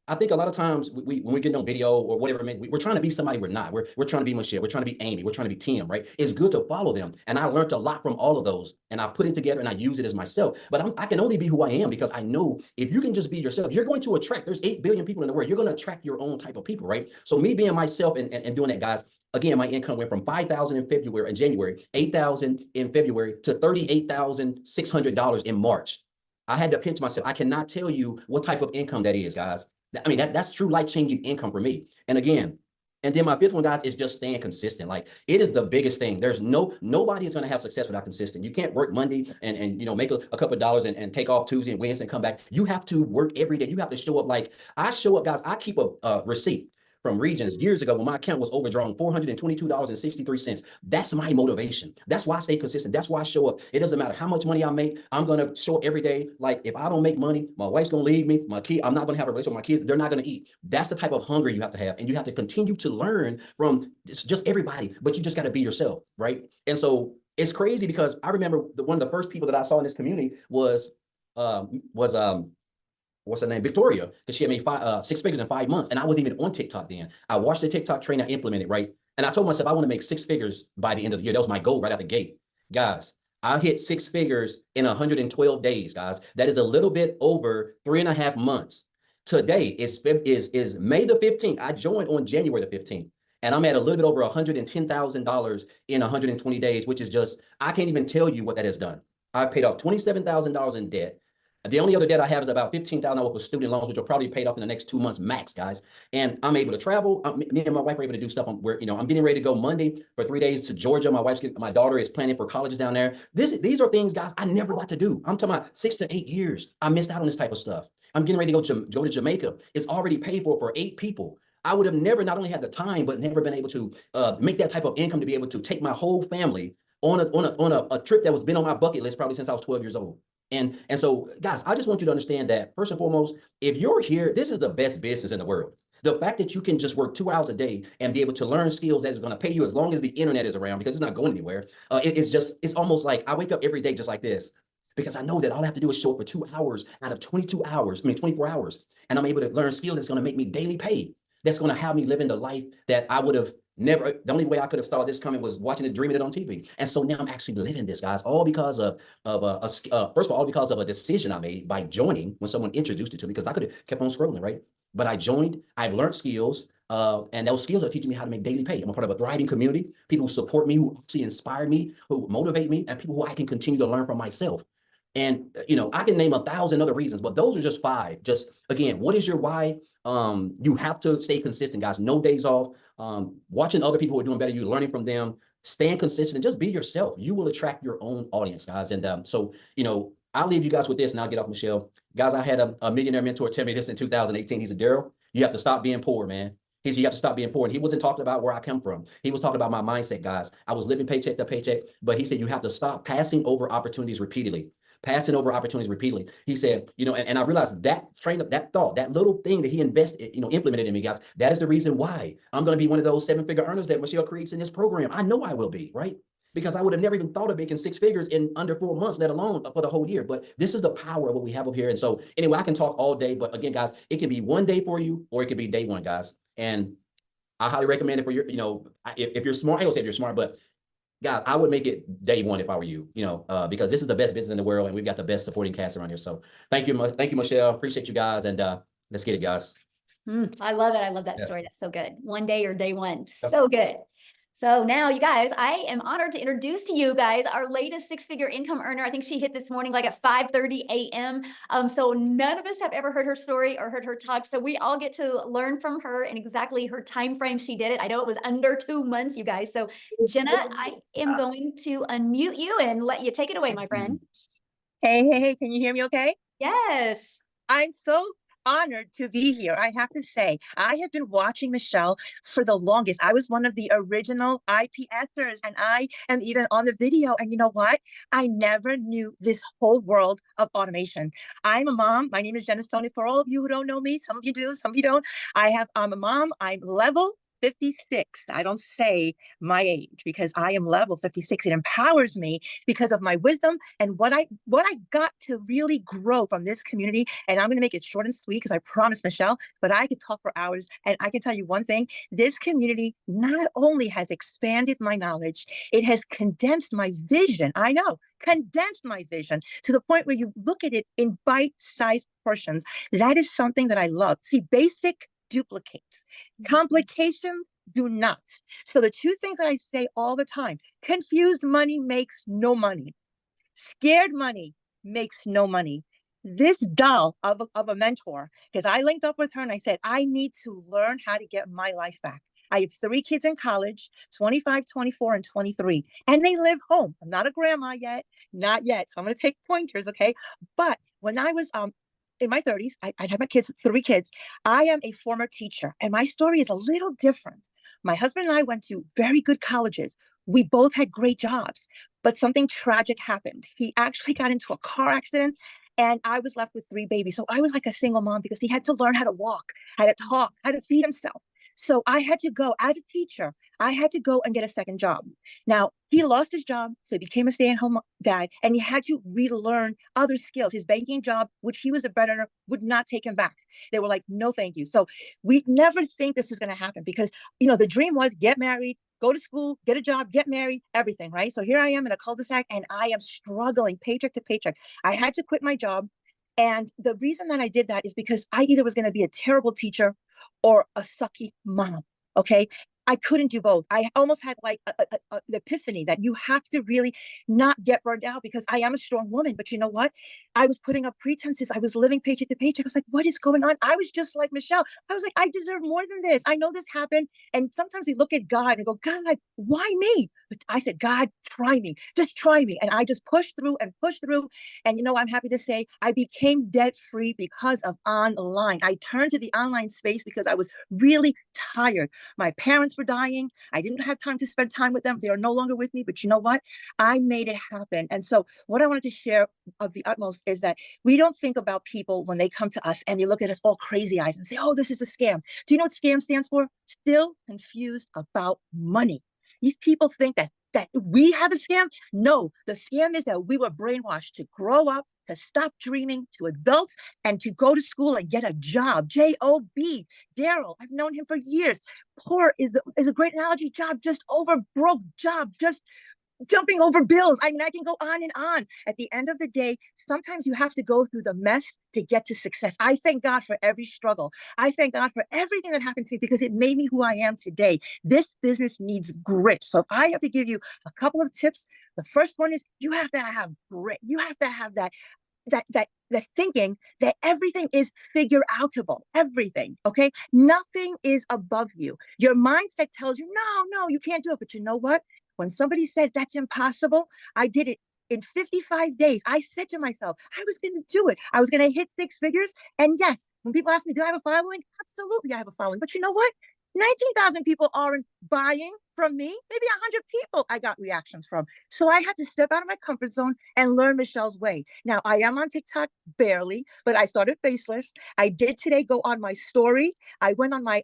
I think a lot of times when we get on video or whatever, we're trying to be somebody we're not. We're trying to be Michelle. We're trying to be Amy. We're trying to be Tim, right? It's good to follow them. And I learned a lot from all of those. And I put it together and I use it as myself. But I can only be who I am because I know if you can just be yourself, you're going to attract, there's 8 billion people in the world. You're going to attract your own type of people, right? So me being myself and doing that, guys, again, my income went from 5,000 in January, 8,000 in February to $38,600 in March. I had to pinch myself. I cannot tell you what type of income that is, guys. I mean, that's true life-changing income for me. And again, and then my 5th one, guys, is just staying consistent. Like it is the biggest thing. There's nobody is going to have success without consistent. You can't work Monday and you know, make a couple of dollars and take off Tuesday and Wednesday and come back. You have to work every day. You have to show up. Like I show up, guys. I keep a receipt from Regions years ago when my account was overdrawn $422.63. That's my motivation. That's why I stay consistent. That's why I show up. It doesn't matter how much money I make. I'm going to show up every day. Like if I don't make money, my wife's going to leave me. I'm not going to have a relationship with my kids. They're not going to eat. That's the type of hunger you have to have. And you have to continue to learn from just everybody, but you just got to be yourself, right? And so it's crazy because I remember one of the first people that I saw in this community was what's her name? Victoria, because she had made 6 figures in 5 months. And I wasn't even on TikTok then. I watched the TikTok train, I implemented, right? And I told myself I want to make 6 figures by the end of the year. That was my goal right out the gate. Guys, I hit 6 figures in 112 days, guys. That is a little bit over 3.5 months. Today is May the 15th. I joined on January the 15th. And I'm at a little bit over $110,000 in 120 days, which is just, I can't even tell you what that has done. I've paid off $27,000 in debt. The only other debt I have is about $15,000 for student loans, which will probably be paid off in the next 2 months max, guys. And I'm able to travel. Me and my wife are able to do stuff where, you know, I'm getting ready to go Monday for 3 days to Georgia. My daughter is planning for colleges down there. These are things, guys, I never got to do. I'm talking about 6 to 8 years. I missed out on this type of stuff. I'm getting ready to go to Jamaica. It's already paid for 8 people. I would have never not only had the time, but never been able to make that type of income to be able to take my whole family on a trip that was been on my bucket list probably since I was 12 years old. And so, guys, I just want you to understand that, first and foremost, if you're here, this is the best business in the world. The fact that you can just work 2 hours a day and be able to learn skills that is going to pay you as long as the internet is around, because it's not going anywhere. It's almost like I wake up every day just like this, because I know that all I have to do is show up for 2 hours out of 24 hours. And I'm able to learn skills that's going to make me daily pay. That's going to have me living the life that I would have never. The only way I could have started this coming was watching it, dreaming it on TV. And so now I'm actually living this, guys, all because of first of all, because of a decision I made by joining when someone introduced it to me, because I could have kept on scrolling, right? But I joined, I've learned skills, and those skills are teaching me how to make daily pay. I'm a part of a thriving community, people who support me, who actually inspire me, who motivate me, and people who I can continue to learn from myself. And, you know, I can name 1,000 other reasons, but those are just 5. Just, again, what is your why? You have to stay consistent, guys. No days off. Watching other people who are doing better, you learning from them, stand consistent and just be yourself. You will attract your own audience, guys. And so, I'll leave you guys with this and I'll get off Michelle. Guys, I had a millionaire mentor tell me this in 2018. He said, Daryl, you have to stop being poor, man. He said, you have to stop being poor. And he wasn't talking about where I come from. He was talking about my mindset, guys. I was living paycheck to paycheck, but he said, you have to stop passing over opportunities repeatedly. Passing over opportunities repeatedly. He said, and I realized that train of that thought, that little thing that he invested, implemented in me, guys, that is the reason why I'm going to be one of those 7-figure earners that Michelle creates in this program. I know I will be, right? Because I would have never even thought of making 6 figures in under 4 months, let alone for the whole year. But this is the power of what we have up here. And so anyway, I can talk all day, but again, guys, it can be one day for you, or it could be day one, guys. And I highly recommend it for your, if you're smart, I don't say if you're smart, but guys, I would make it day one if I were you, because this is the best business in the world and we've got the best supporting cast around here. So thank you, Michelle. Appreciate you guys. And let's get it, guys. I love it. I love that Yeah. story. That's so good. One day or day one. So good. So now, you guys, I am honored to introduce to you guys our latest 6-figure income earner. I think she hit this morning like at 5:30 a.m. So none of us have ever heard her story or heard her talk. So we all get to learn from her and exactly her time frame she did it. I know it was under 2 months, you guys. So Jenna, I am going to unmute you and let you take it away, my friend. Hey, can you hear me okay? Yes. I'm so honored to be here. I have to say, I have been watching Michelle for the longest. I was one of the original IPSers, and I am even on the video. And you know what? I never knew this whole world of automation. I'm a mom. My name is Jenna Stoney. For all of you who don't know me, some of you do, some of you don't. I'm a mom. I'm level 56. I don't say my age because I am level 56. It empowers me because of my wisdom and what I got to really grow from this community. And I'm going to make it short and sweet because I promised Michelle, but I could talk for hours. And I can tell you one thing, this community not only has expanded my knowledge, it has condensed my vision. I know, condensed my vision to the point where you look at it in bite-sized portions. That is something that I love. See, basic duplicates. Complications do not. So the two things that I say all the time, confused money makes no money. Scared money makes no money. This doll of a mentor, because I linked up with her and I said, I need to learn how to get my life back. I have 3 kids in college, 25, 24, and 23, and they live home. I'm not a grandma yet, not yet. So I'm going to take pointers, okay? But when I was in my 30s, I had my kids, 3 kids. I am a former teacher, and my story is a little different. My husband and I went to very good colleges. We both had great jobs, but something tragic happened. He actually got into a car accident, and I was left with 3 babies. So I was like a single mom because he had to learn how to walk, how to talk, how to feed himself. So I had to go, as a teacher, I had to go and get a second job. Now, he lost his job, so he became a stay-at-home dad, and he had to relearn other skills. His banking job, which he was a better, would not take him back. They were like, no, thank you. So we never think this is going to happen because, the dream was get married, go to school, get a job, get married, everything, right? So here I am in a cul-de-sac, and I am struggling paycheck to paycheck. I had to quit my job. And the reason that I did that is because I either was going to be a terrible teacher or a sucky mom. Okay. I couldn't do both. I almost had like an epiphany that you have to really not get burned out because I am a strong woman. But you know what? I was putting up pretenses. I was living paycheck to paycheck. I was like, what is going on? I was just like Michelle. I was like, I deserve more than this. I know this happened. And sometimes we look at God and go, God, why me? But I said, God, try me. Just try me. And I just pushed through and pushed through. And I'm happy to say I became debt free because of online. I turned to the online space because I was really tired. My parents were dying. I didn't have time to spend time with them. They are no longer with me, but you know what? I made it happen. And so what I wanted to share of the utmost is that we don't think about people when they come to us and they look at us all crazy eyes and say, oh, this is a scam. Do you know what scam stands for? Still confused about money. These people think that we have a scam. No, the scam is that we were brainwashed to grow up, to stop dreaming, to adults, and to go to school and get a job. J-O-B. Daryl, I've known him for years. Poor is a great analogy. Job, just over broke. Job, just jumping over bills. I mean, I can go on and on. At the end of the day, sometimes you have to go through the mess to get to success. I thank God for every struggle. I thank God for everything that happened to me because it made me who I am today. This business needs grit. So I have to give you a couple of tips. The first one is you have to have grit. You have to have that thinking that everything is figure outable, everything, okay? Nothing is above you. Your mindset tells you, no, you can't do it. But you know what? When somebody says that's impossible, I did it in 55 days. I said to myself, I was going to do it. I was going to hit 6 figures. And yes, when people ask me, do I have a following? Absolutely, I have a following. But you know what? 19,000 people aren't buying from me. Maybe 100 people I got reactions from. So I had to step out of my comfort zone and learn Michelle's way. Now I am on TikTok barely, but I started faceless. I did today go on my story. I went on my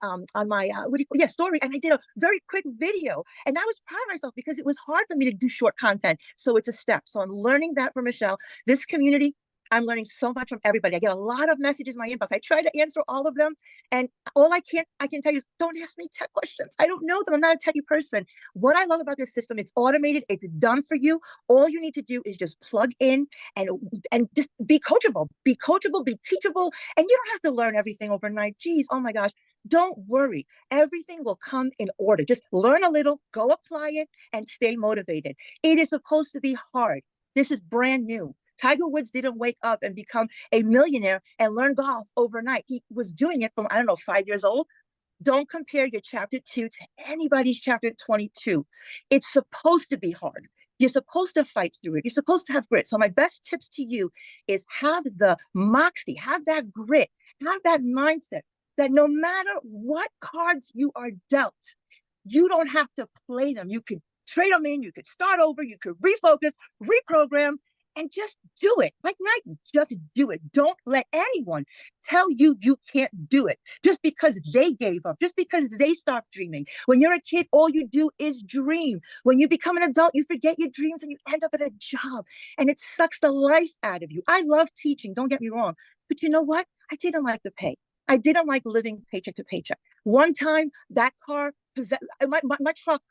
story, and I did a very quick video. And I was proud of myself because it was hard for me to do short content. So it's a step. So I'm learning that from Michelle. This community, I'm learning so much from everybody. I get a lot of messages in my inbox. I try to answer all of them. And all I can tell you is don't ask me tech questions. I don't know them. I'm not a techie person. What I love about this system, it's automated. It's done for you. All you need to do is just plug in and just be coachable, be teachable. And you don't have to learn everything overnight. Geez, oh my gosh. Don't worry. Everything will come in order. Just learn a little, go apply it, and stay motivated. It is supposed to be hard. This is brand new. Tiger Woods didn't wake up and become a millionaire and learn golf overnight. He was doing it from, 5 years old. Don't compare your chapter 2 to anybody's chapter 22. It's supposed to be hard. You're supposed to fight through it. You're supposed to have grit. So my best tips to you is have the moxie, have that grit, have that mindset that no matter what cards you are dealt, you don't have to play them. You could trade them in, you could start over, you could refocus, reprogram, and just do it. Like Nike, just do it. Don't let anyone tell you you can't do it just because they gave up, just because they stopped dreaming. When you're a kid, all you do is dream. When you become an adult, you forget your dreams and you end up at a job, and it sucks the life out of you. I love teaching, don't get me wrong, but you know what? I didn't like the pay. I didn't like living paycheck to paycheck. One time, that car, my truck,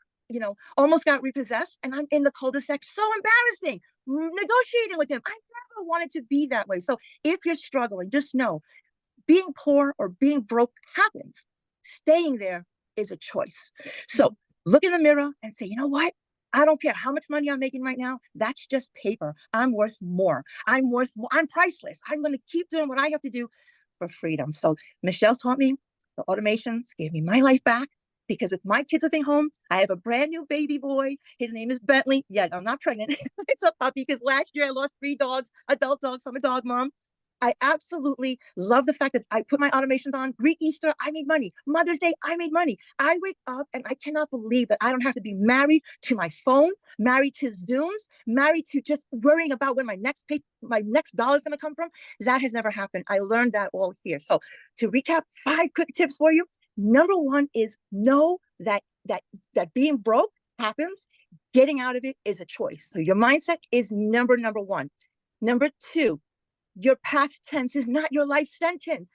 almost got repossessed, and I'm in the cul-de-sac. So embarrassing. Negotiating with him. I never wanted to be that way. So if you're struggling, just know being poor or being broke happens. Staying there is a choice. So look in the mirror and say, you know what? I don't care how much money I'm making right now. That's just paper. I'm worth more. I'm priceless. I'm going to keep doing what I have to do for freedom. So Michelle's taught me the automations, gave me my life back. Because with my kids living home, I have a brand new baby boy. His name is Bentley. Yeah, I'm not pregnant. It's a puppy because last year I lost 3 dogs, adult dogs. So I'm a dog mom. I absolutely love the fact that I put my automations on. Greek Easter, I made money. Mother's Day, I made money. I wake up and I cannot believe that I don't have to be married to my phone, married to Zooms, married to just worrying about when my next dollar is going to come from. That has never happened. I learned that all here. So to recap, 5 quick tips for you. Number 1 is know that being broke happens. Getting out of it is a choice. So your mindset is number 1. Number 2, your past tense is not your life sentence.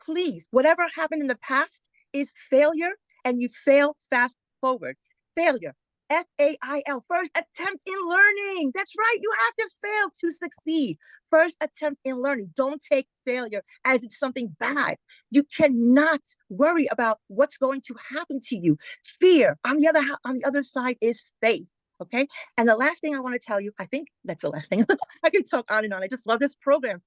Please, whatever happened in the past is failure, and you fail fast forward. Failure, FAIL, first attempt in learning. That's right. You have to fail to succeed. First attempt in learning. Don't take failure as it's something bad. You cannot worry about what's going to happen to you. Fear, on the other side, is faith. Okay. And the last thing I want to tell you, I think that's the last thing. I can talk on and on. I just love this program.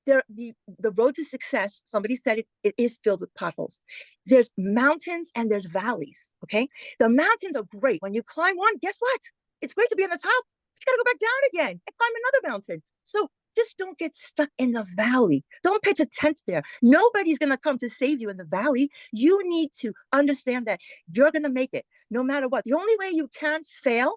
The road to success, somebody said it is filled with potholes. There's mountains and there's valleys. Okay. The mountains are great. When you climb one, guess what? It's great to be on the top. You got to go back down again and climb another mountain. So just don't get stuck in the valley. Don't pitch a tent there. Nobody's going to come to save you in the valley. You need to understand that you're going to make it no matter what. The only way you can fail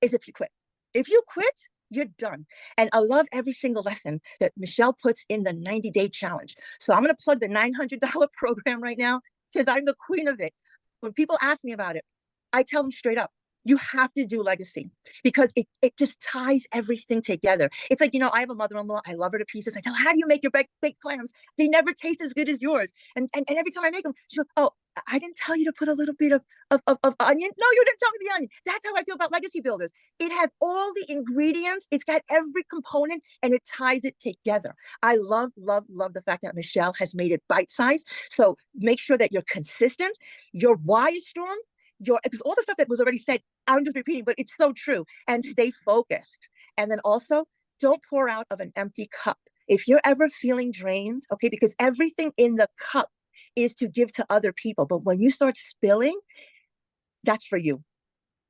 is if you quit. If you quit, you're done. And I love every single lesson that Michelle puts in the 90-day challenge. So I'm going to plug the $900 program right now because I'm the queen of it. When people ask me about it, I tell them straight up, you have to do legacy because it just ties everything together. It's like, I have a mother-in-law. I love her to pieces. I tell her, how do you make your baked clams? They never taste as good as yours. And every time I make them, she goes, oh, I didn't tell you to put a little bit of onion. No, you didn't tell me the onion. That's how I feel about legacy builders. It has all the ingredients. It's got every component and it ties it together. I love the fact that Michelle has made it bite-sized. So make sure that you're consistent. Your why is strong. Because all the stuff that was already said, I'm just repeating, but it's so true. And stay focused. And then also, don't pour out of an empty cup. If you're ever feeling drained, okay, because everything in the cup is to give to other people. But when you start spilling, that's for you.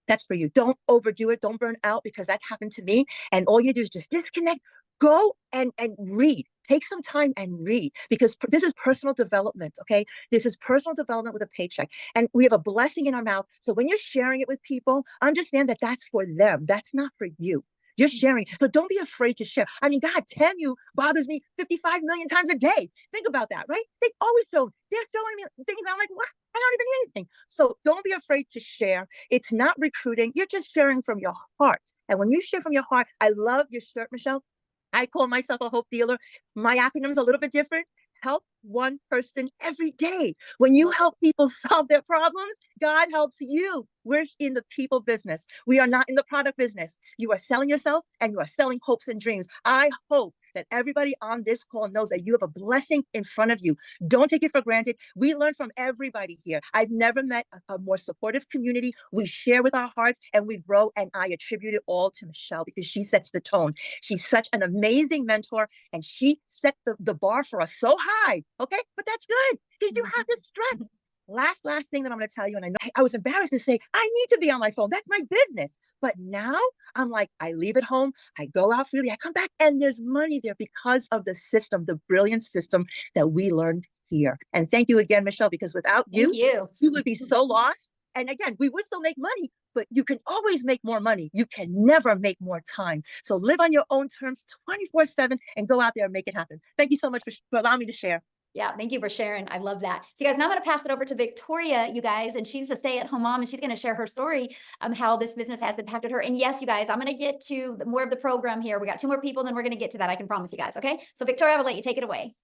That's for you. Don't overdo it. Don't burn out, because that happened to me. And all you do is just disconnect. Go and read. Take some time and read, because this is personal development. Okay. This is personal development with a paycheck. And we have a blessing in our mouth. So when you're sharing it with people, understand that that's for them. That's not for you. You're sharing. So don't be afraid to share. I mean, God, damn, you bothers me 55 million times a day. Think about that, right? They always they're showing me things. I'm like, what? I don't even need anything. So don't be afraid to share. It's not recruiting. You're just sharing from your heart. And when you share from your heart, I love your shirt, Michelle. I call myself a hope dealer. My acronym's a little bit different. Help one person every day. When you help people solve their problems, God helps you. We're in the people business. We are not in the product business. You are selling yourself, and you are selling hopes and dreams. I hope that everybody on this call knows that you have a blessing in front of you. Don't take it for granted. We learn from everybody here. I've never met a more supportive community. We share with our hearts and we grow. And I attribute it all to Michelle, because she sets the tone. She's such an amazing mentor, and she set the bar for us so high. Okay, but that's good, because you have this strength. Last thing that I'm going to tell you, and I know I was embarrassed to say, I need to be on my phone. That's my business. But now I'm like, I leave it home. I go out freely. I come back, and there's money there because of the system, the brilliant system that we learned here. And thank you again, Michelle, because without you, you would be so lost. And again, we would still make money, but you can always make more money. You can never make more time. So live on your own terms 24/7 and go out there and make it happen. Thank you so much for allowing me to share. Yeah, thank you for sharing. I love that. So you guys, now I'm going to pass it over to Victoria, you guys, and she's a stay-at-home mom, and she's going to share her story, how this business has impacted her. And yes, you guys, I'm going to get to more of the program here. We got 2 more people, then we're going to get to that. I can promise you guys. Okay. So Victoria, I will let you take it away.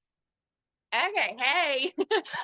Okay, hey.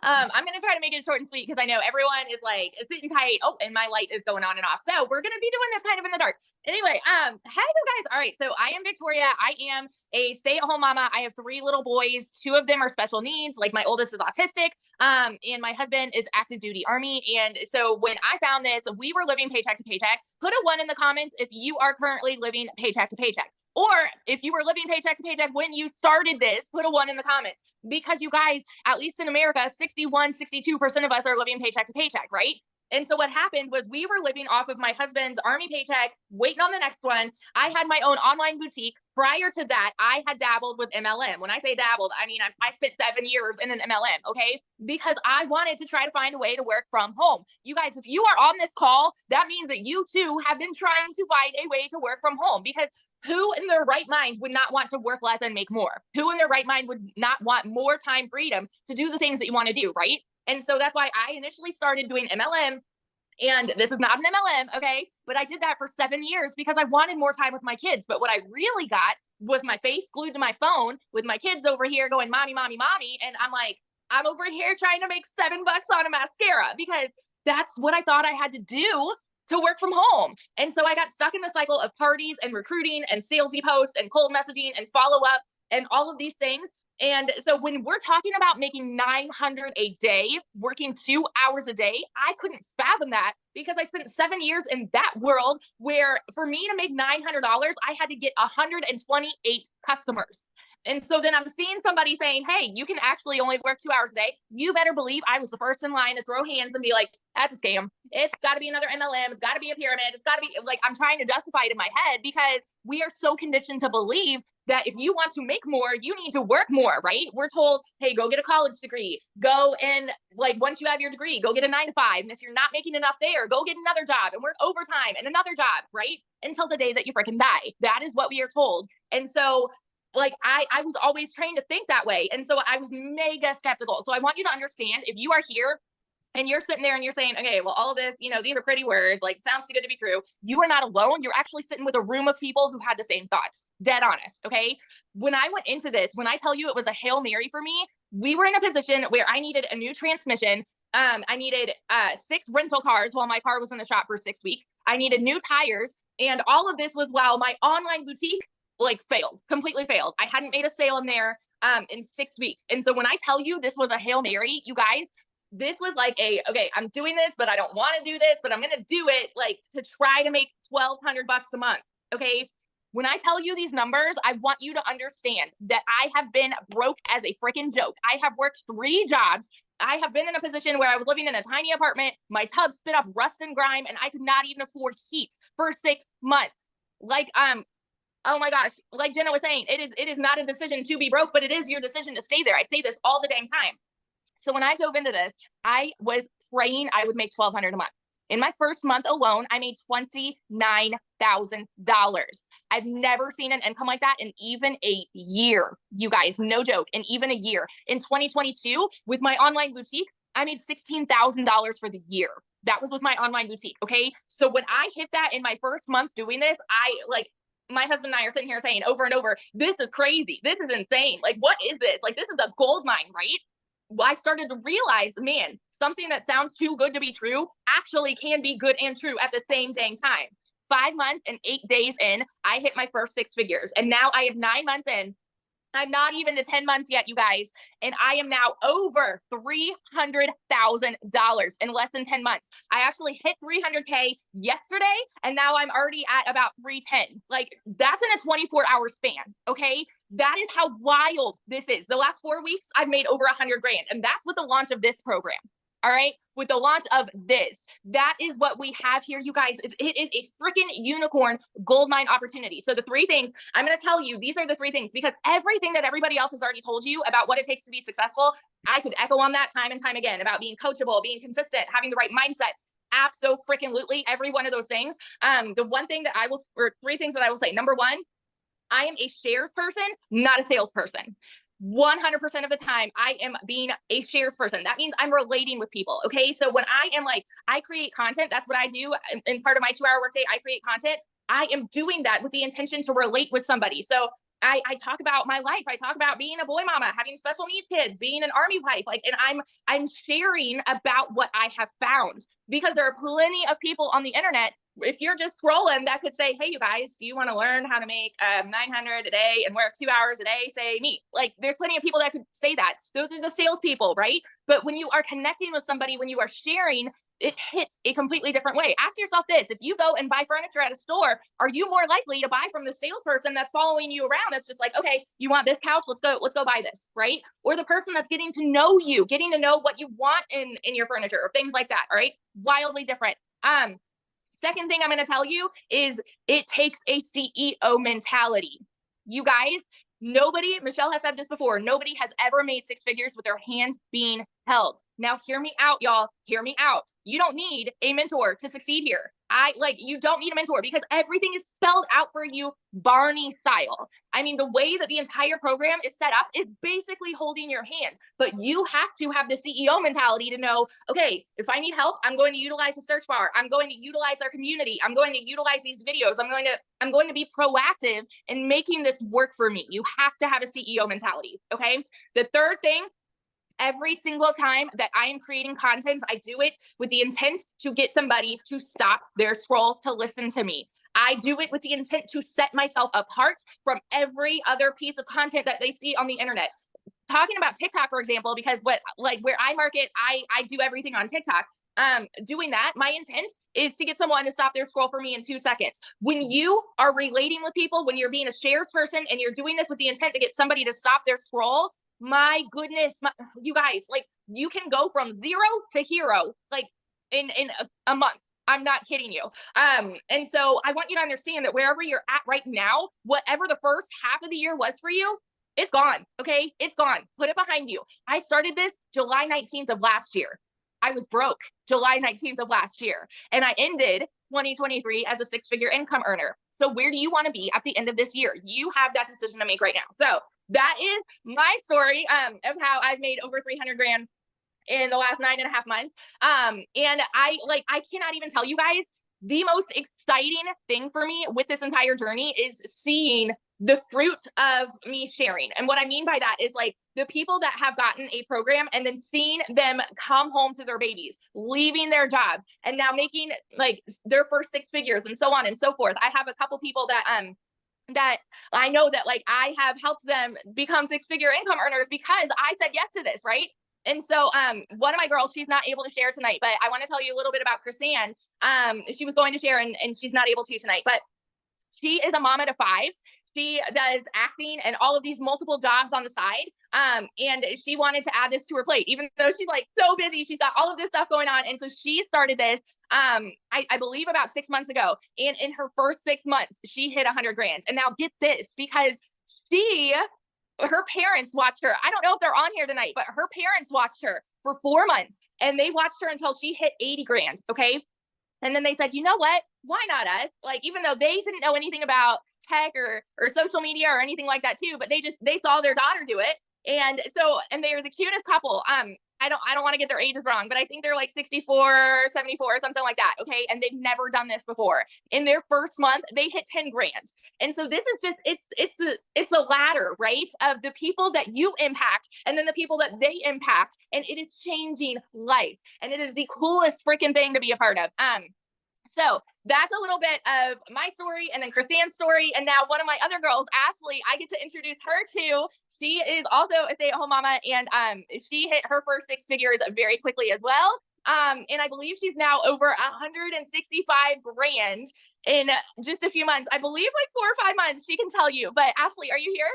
I'm gonna try to make it short and sweet, because I know everyone is like sitting tight. Oh, and my light is going on and off. So we're gonna be doing this kind of in the dark. Anyway, hey you guys. All right, so I am Victoria. I am a stay-at-home mama. I have 3 little boys. 2 of them are special needs. Like, my oldest is autistic. And my husband is active duty Army. And so when I found this, we were living paycheck to paycheck. Put a 1 in the comments if you are currently living paycheck to paycheck. Or if you were living paycheck to paycheck when you started this, put a 1 in the comments. Because you guys, at least in America, 62% of us are living paycheck to paycheck, right? And so what happened was, we were living off of my husband's Army paycheck, waiting on the next one. I had my own online boutique. Prior to that, I had dabbled with MLM. When I say dabbled, I mean, I spent 7 years in an MLM, okay? Because I wanted to try to find a way to work from home. You guys, if you are on this call, that means that you too have been trying to find a way to work from home, because who in their right mind would not want to work less and make more? Who in their right mind would not want more time freedom to do the things that you want to do, right? And so that's why I initially started doing MLM. And this is not an MLM, okay? But I did that for 7 years because I wanted more time with my kids. But what I really got was my face glued to my phone with my kids over here going, mommy, mommy, mommy. And I'm like, I'm over here trying to make $7 on a mascara, because that's what I thought I had to do to work from home. And so I got stuck in the cycle of parties and recruiting and salesy posts and cold messaging and follow up and all of these things. And so when we're talking about making $900 a day, working 2 hours a day, I couldn't fathom that, because I spent 7 years in that world where for me to make $900, I had to get 128 customers. And so then I'm seeing somebody saying, hey, you can actually only work 2 hours a day. You better believe I was the first in line to throw hands and be like, that's a scam. It's got to be another MLM. It's got to be a pyramid. It's got to be like, I'm trying to justify it in my head, because we are so conditioned to believe that if you want to make more, you need to work more, right? We're told, hey, go get a college degree. Go and like, once you have your degree, go get a 9 to 5. And if you're not making enough there, go get another job and work overtime and another job, right? Until the day that you freaking die. That is what we are told. And so like, I was always trained to think that way. And so I was mega skeptical. So I want you to understand, if you are here and you're sitting there and you're saying, okay, well, all of this, these are pretty words, like, sounds too good to be true. You are not alone. You're actually sitting with a room of people who had the same thoughts. Dead honest. Okay. When I went into this, when I tell you it was a Hail Mary for me, we were in a position where I needed a new transmission. I needed 6 rental cars while my car was in the shop for 6 weeks. I needed new tires. And all of this was while my online boutique completely failed. I hadn't made a sale in there in 6 weeks. And so when I tell you this was a Hail Mary, you guys, this was like okay, I'm doing this, but I don't want to do this, but I'm going to do it, like, to try to make $1,200 a month. Okay. When I tell you these numbers, I want you to understand that I have been broke as a freaking joke. I have worked 3 jobs I have been in a position where I was living in a tiny apartment. My tub spit up rust and grime, and I could not even afford heat for 6 months. Like, oh my gosh, like Jenna was saying, it is not a decision to be broke, but it is your decision to stay there. I say this all the dang time. So when I dove into this, I was praying I would make $1,200 a month. In my first month alone, I made $29,000. I've never seen an income like that in even a year, you guys, no joke, in even a year. In 2022, with my online boutique, I made $16,000 for the year. That was with my online boutique, okay? So when I hit that in my first month doing this, my husband and I are sitting here saying over and over, this is crazy. This is insane. Like, what is this? Like, this is a gold mine, right? I started to realize, man, something that sounds too good to be true actually can be good and true at the same dang time. 5 months and 8 days in, I hit my first 6 figures. And now I have 9 months in. I'm not even to 10 months yet, you guys. And I am now over $300,000 in less than 10 months. I actually hit 300K yesterday, and now I'm already at about 310. Like, that's in a 24-hour span, okay? That is how wild this is. The last 4 weeks, I've made over 100 grand, and that's with the launch of this program. All right. With the launch of this, that is what we have here, you guys. It is a freaking unicorn goldmine opportunity. So the 3 things I'm going to tell you, these are the 3 things, because everything that everybody else has already told you about what it takes to be successful, I could echo on that time and time again about being coachable, being consistent, having the right mindset. Abso-freaking-lutely, every one of those things. The 1 thing that I will, or 3 things that I will say. Number 1, I am a shares person, not a salesperson. 100% of the time, I am being a shares person. That means I'm relating with people. Okay. So when I am like, I create content, that's what I do. In part of my 2-hour workday, I create content. I am doing that with the intention to relate with somebody. So I talk about my life. I talk about being a boy mama, having special needs kids, being an army wife, like, and I'm sharing about what I have found, because there are plenty of people on the internet. If you're just scrolling, that could say, hey, you guys, do you want to learn how to make 900 a day and work 2 hours a day? Say me. Like, there's plenty of people that could say that. Those are the salespeople, right? But when you are connecting with somebody, when you are sharing, it hits a completely different way. Ask yourself this: if you go and buy furniture at a store, are you more likely to buy from the salesperson that's following you around? That's just like, okay, you want this couch? Let's go buy this, right? Or the person that's getting to know you, getting to know what you want in your furniture, or things like that. All right. Wildly different. Second thing I'm going to tell you is it takes a CEO mentality. You guys, Michelle has said this before, nobody has ever made 6 figures with their hand being held. Now, hear me out, y'all. Hear me out. You don't need a mentor to succeed here. You don't need a mentor, because everything is spelled out for you Barney style. I mean, the way that the entire program is set up is basically holding your hand, but you have to have the CEO mentality to know, okay, if I need help, I'm going to utilize the search bar. I'm going to utilize our community. I'm going to utilize these videos. I'm going to be proactive in making this work for me. You have to have a CEO mentality. Okay. The third thing, every single time that I am creating content, I do it with the intent to get somebody to stop their scroll to listen to me. I do it with the intent to set myself apart from every other piece of content that they see on the internet. Talking about TikTok, for example, because where I market, I do everything on TikTok. Doing that, my intent is to get someone to stop their scroll for me in 2 seconds. When you are relating with people, when you're being a shares person and you're doing this with the intent to get somebody to stop their scroll, my goodness, you guys, like, you can go from 0 to hero, like in a month. I'm not kidding you. And so I want you to understand that wherever you're at right now, whatever the first half of the year was for you, it's gone. Okay. It's gone. Put it behind you. I started this July 19th of last year. I was broke July 19th of last year, and I ended 2023 as a 6-figure income earner. So where do you want to be at the end of this year? You have that decision to make right now. So that is my story of how I've made over 300 grand in the last 9.5 months. And I cannot even tell you guys, the most exciting thing for me with this entire journey is seeing the fruit of me sharing. And what I mean by that is, like, the people that have gotten a program and then seeing them come home to their babies, leaving their jobs, and now making like their first 6 figures and so on and so forth. I have a couple people that I know that, like, I have helped them become 6-figure income earners because I said yes to this, right? And so one of my girls, she's not able to share tonight, but I want to tell you a little bit about Chrisanne. She was going to share and she's not able to tonight, but she is a mama to 5. She does acting and all of these multiple jobs on the side. And she wanted to add this to her plate, even though she's like so busy. She's got all of this stuff going on. And so she started this, I believe about 6 months ago. And in her first 6 months, she hit 100 grand. And now get this, because her parents watched her. I don't know if they're on here tonight, but her parents watched her for 4 months, and they watched her until she hit 80 grand. Okay. And then they said, you know what? Why not us? Like, even though they didn't know anything about tech or social media or anything like that too, but they saw their daughter do it. And so, and they are the cutest couple. I don't want to get their ages wrong, but I think they're like 64, 74, something like that. Okay. And they've never done this before. In their first month, they hit 10 grand. And so this is just, it's a ladder, right? Of the people that you impact and then the people that they impact. And it is changing life. And it is the coolest freaking thing to be a part of. So that's a little bit of my story, and then Chrisanne's story. And now one of my other girls, Ashley, I get to introduce her to. She is also a stay-at-home mama, and she hit her first 6 figures very quickly as well. And I believe she's now over 165 grand in just a few months. I believe like 4 or 5 months, she can tell you. But Ashley, are you here?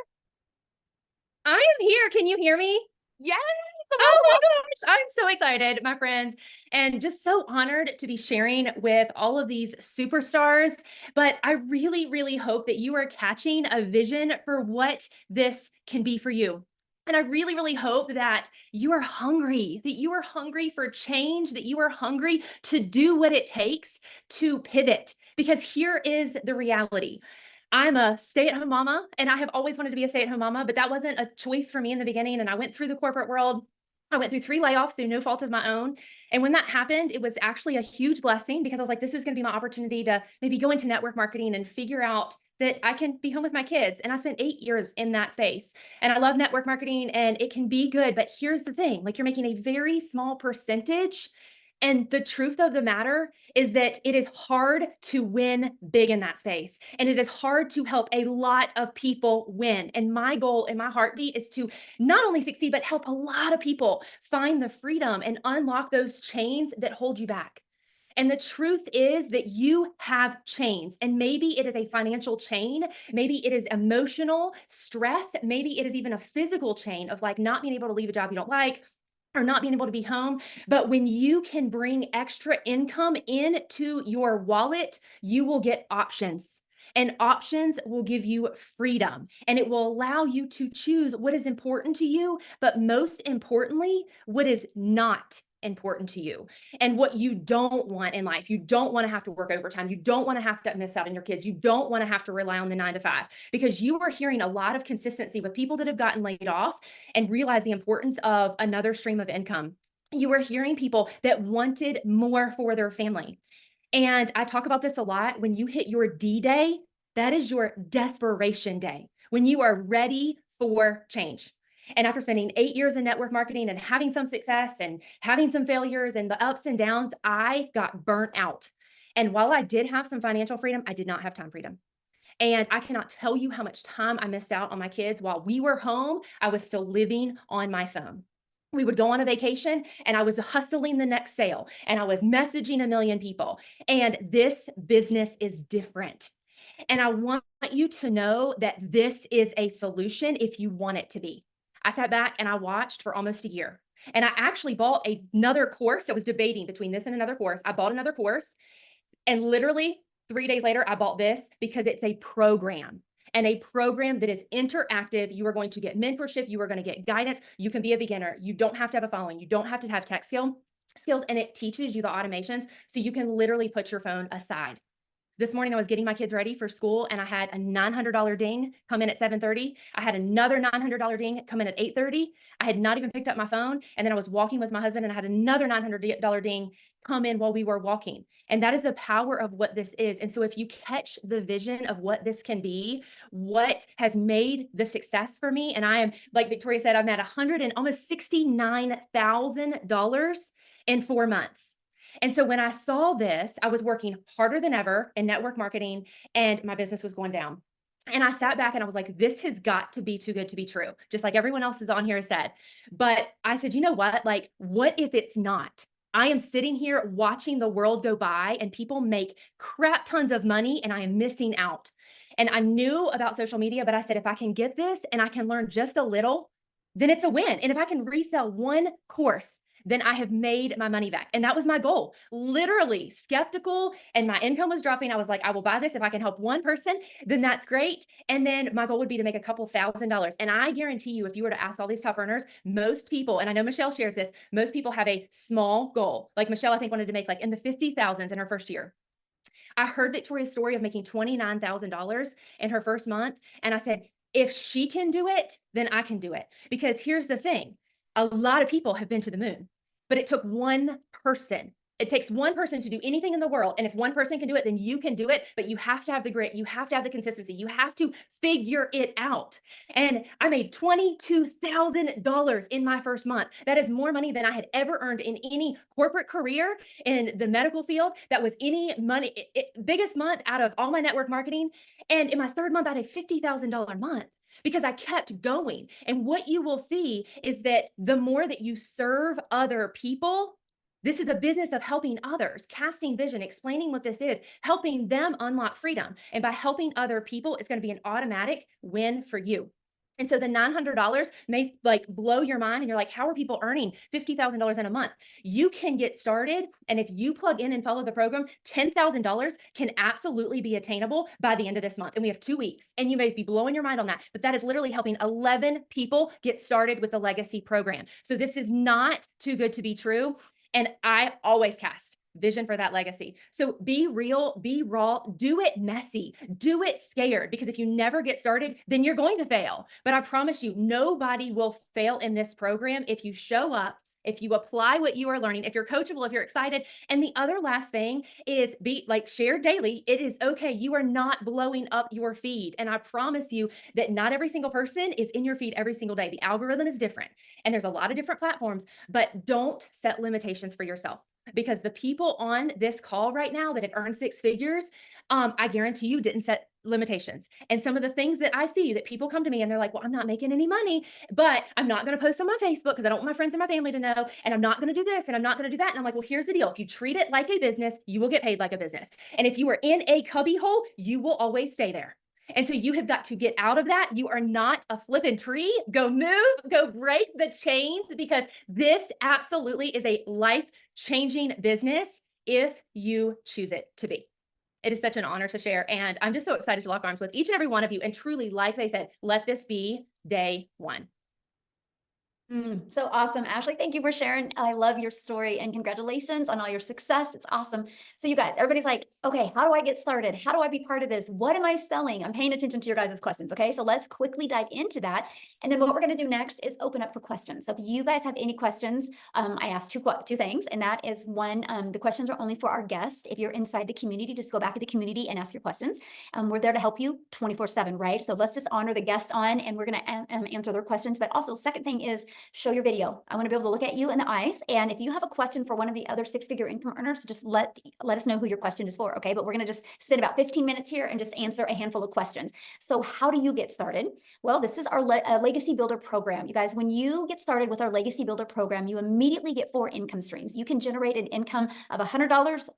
I am here. Can you hear me? Yes. Oh my gosh, I'm so excited, my friends, and just so honored to be sharing with all of these superstars. But I really, really hope that you are catching a vision for what this can be for you. And I really, really hope that you are hungry for change, that you are hungry to do what it takes to pivot. Because here is the reality. I'm a stay-at-home mama, and I have always wanted to be a stay-at-home mama, but that wasn't a choice for me in the beginning. And I went through the corporate world. I went through 3 layoffs through no fault of my own. And when that happened, it was actually a huge blessing, because I was like, this is going to be my opportunity to maybe go into network marketing and figure out that I can be home with my kids. And I spent 8 years in that space. And I love network marketing, and it can be good. But here's the thing, like, you're making a very small percentage. And the truth of the matter is that it is hard to win big in that space. And it is hard to help a lot of people win. And my goal and my heartbeat is to not only succeed, but help a lot of people find the freedom and unlock those chains that hold you back. And the truth is that you have chains, and maybe it is a financial chain, maybe it is emotional stress, maybe it is even a physical chain of like not being able to leave a job you don't like, or not being able to be home. But when you can bring extra income into your wallet, you will get options. And options will give you freedom, and it will allow you to choose what is important to you, but most importantly, what is not important to you and what you don't want in life. You don't want to have to work overtime. You don't want to have to miss out on your kids. You don't want to have to rely on the 9 to 5, because you are hearing a lot of consistency with people that have gotten laid off and realize the importance of another stream of income. You are hearing people that wanted more for their family. And I talk about this a lot. When you hit your D-Day, that is your desperation day, when you are ready for change. And after spending 8 years in network marketing and having some success and having some failures and the ups and downs, I got burnt out. And while I did have some financial freedom, I did not have time freedom. And I cannot tell you how much time I missed out on my kids. While we were home, I was still living on my phone. We would go on a vacation and I was hustling the next sale and I was messaging a million people. And this business is different. And I want you to know that this is a solution if you want it to be. I sat back and I watched for almost a year. And I actually bought another course. I was debating between this and another course. I bought another course, and literally 3 days later, I bought this because it's a program, and a program that is interactive. You are going to get mentorship. You are going to get guidance. You can be a beginner. You don't have to have a following. You don't have to have tech skills, and it teaches you the automations so you can literally put your phone aside. This morning, I was getting my kids ready for school, and I had a $900 ding come in at 7:30. I had another $900 ding come in at 8:30. I had not even picked up my phone. And then I was walking with my husband, and I had another $900 ding come in while we were walking. And that is the power of what this is. And so if you catch the vision of what this can be, what has made the success for me, and I am, like Victoria said, I'm at almost $69,000 in 4 months. And so when I saw this, I was working harder than ever in network marketing, and my business was going down. And I sat back and I was like, this has got to be too good to be true, just like everyone else is on here has said. But I said, you know what? Like, what if it's not? I am sitting here watching the world go by and people make crap tons of money, and I am missing out. And I knew about social media, but I said, if I can get this and I can learn just a little, then it's a win. And if I can resell one course, then I have made my money back. And that was my goal. Literally skeptical, and my income was dropping. I was like, I will buy this. If I can help one person, then that's great. And then my goal would be to make a couple $1,000s. And I guarantee you, if you were to ask all these top earners, most people, and I know Michelle shares this, most people have a small goal. Like Michelle, I think, wanted to make like in the 50,000s in her first year. I heard Victoria's story of making $29,000 in her first month. And I said, if she can do it, then I can do it. Because here's the thing. A lot of people have been to the moon, but it took one person. It takes one person to do anything in the world. And if one person can do it, then you can do it. But you have to have the grit. You have to have the consistency. You have to figure it out. And I made $22,000 in my first month. That is more money than I had ever earned in any corporate career in the medical field. That was any money, biggest month out of all my network marketing. And in my third month, I had a $50,000 month, because I kept going. And what you will see is that the more that you serve other people, this is a business of helping others, casting vision, explaining what this is, helping them unlock freedom. And by helping other people, it's going to be an automatic win for you. And so the $900 may like blow your mind, and you're like, how are people earning $50,000 in a month? You can get started. And if you plug in and follow the program, $10,000 can absolutely be attainable by the end of this month. And we have 2 weeks, and you may be blowing your mind on that, but that is literally helping 11 people get started with the legacy program. So this is not too good to be true. And I always cast vision for that legacy. So be real, be raw, do it messy, do it scared, because if you never get started, then you're going to fail. But I promise you, nobody will fail in this program if you show up, if you apply what you are learning, if you're coachable, if you're excited. And the other last thing is be like, share daily. It is okay. You are not blowing up your feed. And I promise you that not every single person is in your feed every single day. The algorithm is different, and there's a lot of different platforms, but don't set limitations for yourself. Because the people on this call right now that have earned 6 figures, I guarantee you didn't set limitations. And some of the things that I see that people come to me and they're like, well, I'm not making any money, but I'm not going to post on my Facebook because I don't want my friends and my family to know. And I'm not going to do this and I'm not going to do that. And I'm like, well, here's the deal. If you treat it like a business, you will get paid like a business. And if you are in a cubby hole, you will always stay there. And so you have got to get out of that. You are not a flipping tree. Go move, go break the chains, because this absolutely is a life-changing business if you choose it to be. It is such an honor to share. And I'm just so excited to lock arms with each and every one of you. And truly, like they said, let this be day one. So awesome. Ashley, thank you for sharing. I love your story, and congratulations on all your success. It's awesome. So you guys, everybody's like, okay, how do I get started? How do I be part of this? What am I selling? I'm paying attention to your guys' questions. Okay. So let's quickly dive into that. And then what we're going to do next is open up for questions. So if you guys have any questions, I asked two things, and that is one, the questions are only for our guests. If you're inside the community, just go back to the community and ask your questions. We're there to help you 24/7, right? So let's just honor the guest on, and we're going to answer their questions. But also, second thing is, show your video. I want to be able to look at you in the eyes. And if you have a question for one of the other 6-figure income earners, just let us know who your question is for. Okay. But we're going to just spend about 15 minutes here and just answer a handful of questions. So how do you get started? Well, this is our Legacy Builder program. You guys, when you get started with our Legacy Builder program, you immediately get 4 income streams. You can generate an income of $100,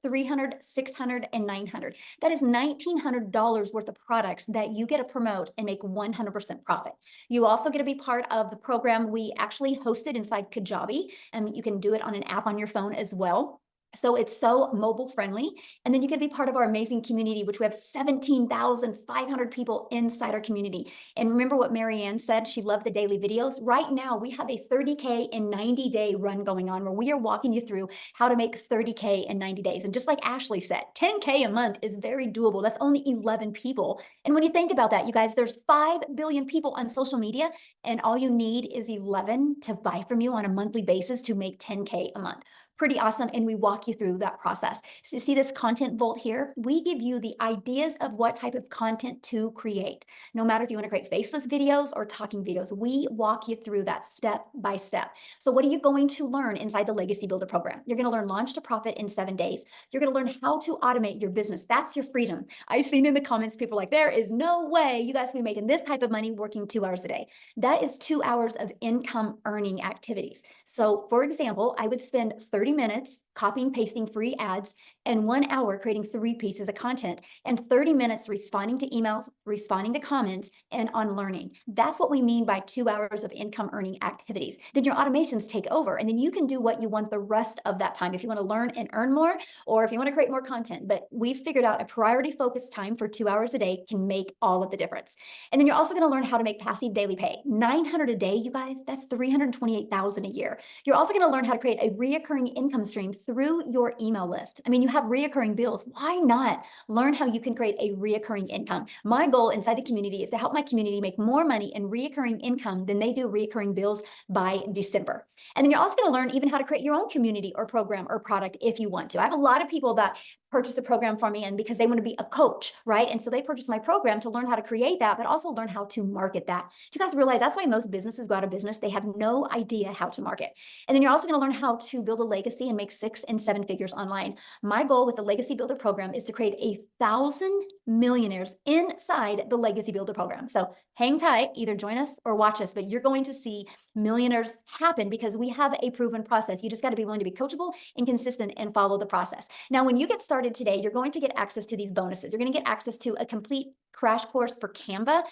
$300, $600, and $900. That is $1,900 worth of products that you get to promote and make 100% profit. You also get to be part of the program we actually hosted inside Kajabi, and you can do it on an app on your phone as well. So it's so mobile friendly. And then you can be part of our amazing community, which we have 17,500 people inside our community. And remember what Marianne said, she loved the daily videos. Right now, we have a 30K in 90-day run going on where we are walking you through how to make 30K in 90 days. And just like Ashley said, 10K a month is very doable. That's only 11 people. And when you think about that, you guys, there's 5 billion people on social media, and all you need is 11 to buy from you on a monthly basis to make 10K a month. Pretty awesome. And we walk you through that process. So you see this content vault here? We give you the ideas of what type of content to create. No matter if you want to create faceless videos or talking videos, we walk you through that step by step. So what are you going to learn inside the Legacy Builder program? You're going to learn launch to profit in 7 days. You're going to learn how to automate your business. That's your freedom. I've seen in the comments, people are like, there is no way you guys will be making this type of money working 2 hours a day. That is 2 hours of income earning activities. So for example, I would spend 30 30 minutes copying, pasting free ads, and 1 hour creating 3 pieces of content, and 30 minutes responding to emails, responding to comments, and on learning. That's what we mean by 2 hours of income earning activities. Then your automations take over, and then you can do what you want the rest of that time if you want to learn and earn more, or if you want to create more content. But we've figured out a priority focused time for 2 hours a day can make all of the difference. And then you're also going to learn how to make passive daily pay. 900 a day, you guys, that's 328,000 a year. You're also going to learn how to create a reoccurring income stream through your email list. I mean, you have reoccurring bills. Why not learn how you can create a reoccurring income? My goal inside the community is to help my community make more money in reoccurring income than they do reoccurring bills by December. And then you're also going to learn even how to create your own community or program or product if you want to. I have a lot of people that purchase a program from me and because they want to be a coach, right? And so they purchase my program to learn how to create that, but also learn how to market that. Do you guys realize that's why most businesses go out of business? They have no idea how to market. And then you're also going to learn how to build a legacy and make 6 and 7 figures online. My goal with the Legacy Builder program is to create 1,000 millionaires inside the Legacy Builder program. So hang tight, either join us or watch us, but you're going to see millionaires happen because we have a proven process. You just got to be willing to be coachable and consistent and follow the process. Now, when you get started today, you're going to get access to these bonuses. You're going to get access to a complete crash course for Canva.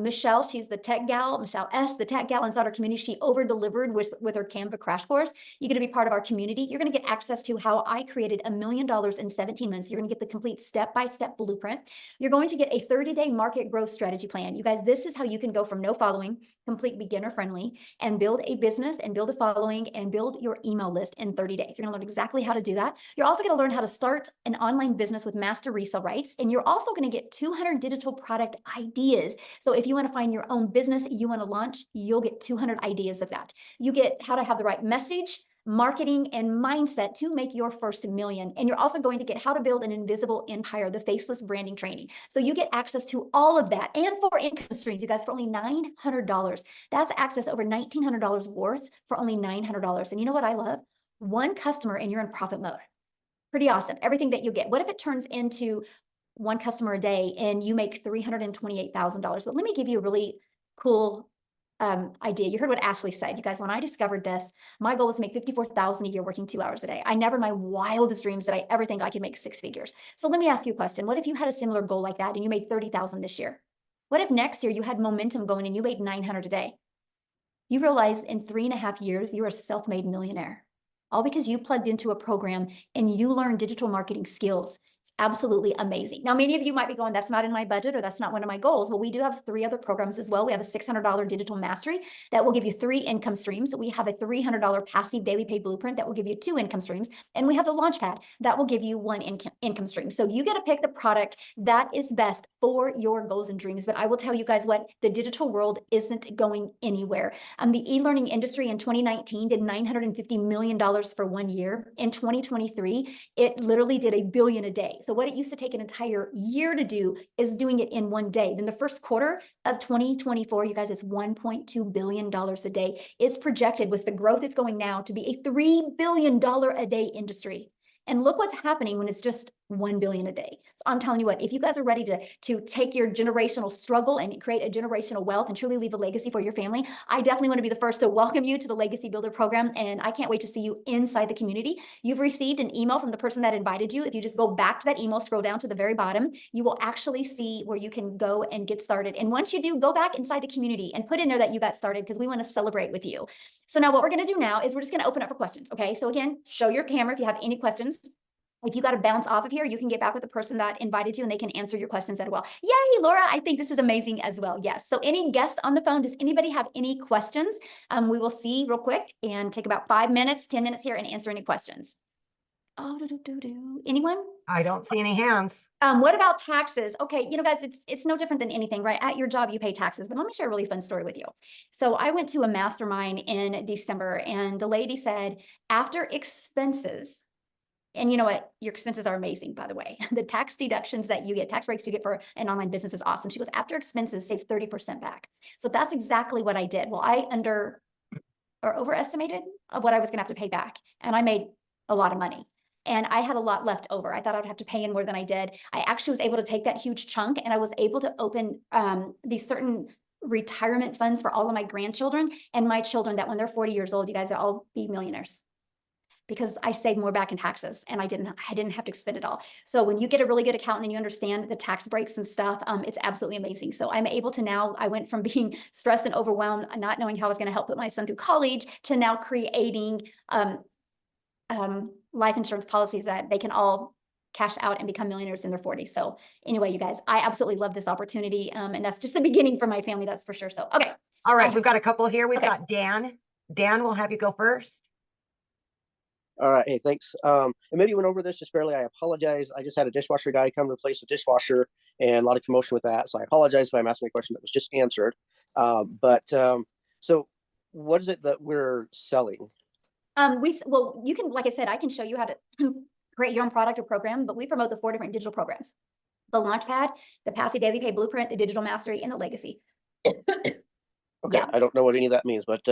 Michelle, she's the tech gal, Michelle S., the tech gal inside our community. She over-delivered with her Canva crash course. You're going to be part of our community. You're going to get access to how I created $1 million in 17 months. You're going to get the complete step-by-step blueprint. You're going to get a 30-day market growth strategy plan. You guys, this is how you can go from no following, complete beginner friendly, and build a business and build a following and build your email list in 30 days. You're going to learn exactly how to do that. You're also going to learn how to start an online business with master resale rights. And you're also going to get 200 digital product ideas. So if you want to find your own business you want to launch, you'll get 200 ideas of that. You get how to have the right message, marketing, and mindset to make your first million. And you're also going to get how to build an invisible empire, the faceless branding training. So you get access to all of that and for income streams, you guys, for only $900. That's access over $1,900 worth for only $900. And you know what I love? One customer and you're in profit mode. Pretty awesome. Everything that you get. What if it turns into one customer a day and you make $328,000? But let me give you a really cool idea. You heard what Ashley said. You guys, when I discovered this, my goal was to make $54,000 a year working 2 hours a day. I never in my wildest dreams did I ever think I could make 6 figures. So let me ask you a question. What if you had a similar goal like that and you made $30,000 this year? What if next year you had momentum going and you made $900 a day? You realize in 3.5 years, you're a self-made millionaire. All because you plugged into a program and you learned digital marketing skills. It's absolutely amazing. Now, many of you might be going, that's not in my budget or that's not one of my goals. Well, we do have 3 other programs as well. We have a $600 digital mastery that will give you 3 income streams. We have a $300 passive daily pay blueprint that will give you 2 income streams. And we have the Launchpad that will give you 1 income stream. So you get to pick the product that is best for your goals and dreams. But I will tell you guys what, the digital world isn't going anywhere. The e-learning industry in 2019 did $950 million for 1 year. In 2023, it literally did $1 billion a day. So what it used to take an entire year to do is doing it in 1 day. Then the first quarter of 2024, you guys, it's $1.2 billion a day. It's projected with the growth it's going now to be a $3 billion a day industry. And look what's happening when it's just 1 billion a day. So I'm telling you what, if you guys are ready to take your generational struggle and create a generational wealth and truly leave a legacy for your family, I definitely want to be the first to welcome you to the Legacy Builder program. And I can't wait to see you inside the community. You've received an email from the person that invited you. If you just go back to that email, scroll down to the very bottom, you will actually see where you can go and get started. And once you do, go back inside the community and put in there that you got started because we want to celebrate with you. So now what we're going to do now is we're just going to open up for questions. Okay. So again, show your camera if you have any questions. If you got to bounce off of here, you can get back with the person that invited you and they can answer your questions as well. Yay, Laura, I think this is amazing as well. Yes. So any guest on the phone, does anybody have any questions? We will see real quick and take about 5 minutes, 10 minutes here and answer any questions. Oh, anyone? I don't see any hands. What about taxes? Okay, you know, guys, it's no different than anything, right? At your job, you pay taxes, but let me share a really fun story with you. So I went to a mastermind in December and the lady said, after expenses, and you know what? Your expenses are amazing, by the way. The tax deductions that you get, tax breaks you get for an online business is awesome. She goes, after expenses, saves 30% back. So that's exactly what I did. Well, I overestimated of what I was going to have to pay back. And I made a lot of money. And I had a lot left over. I thought I would have to pay in more than I did. I actually was able to take that huge chunk and I was able to open these certain retirement funds for all of my grandchildren and my children that when they're 40 years old, you guys will all be millionaires. because I saved more back in taxes and I didn't have to spend it all. So when you get a really good accountant and you understand the tax breaks and stuff, it's absolutely amazing. So I'm able to now, I went from being stressed and overwhelmed, not knowing how I was going to help put my son through college, to now creating life insurance policies that they can all cash out and become millionaires in their 40s. So anyway, you guys, I absolutely love this opportunity. And that's just the beginning for my family, that's for sure. So, okay. All right, we've got a couple here. We've Okay. got Dan. Dan, we'll have you go first. All right. Hey, thanks. And maybe you went over this just barely. I apologize. I just had a dishwasher guy come replace a dishwasher and a lot of commotion with that. So I apologize if I'm asking a question that was just answered. So what is it that we're selling? Well, you can, like I said, I can show you how to create your own product or program, but we promote the 4 different digital programs: the Launchpad, the Passive Daily Pay Blueprint, the Digital Mastery, and the Legacy. Okay, Yeah. I don't know what any of that means, but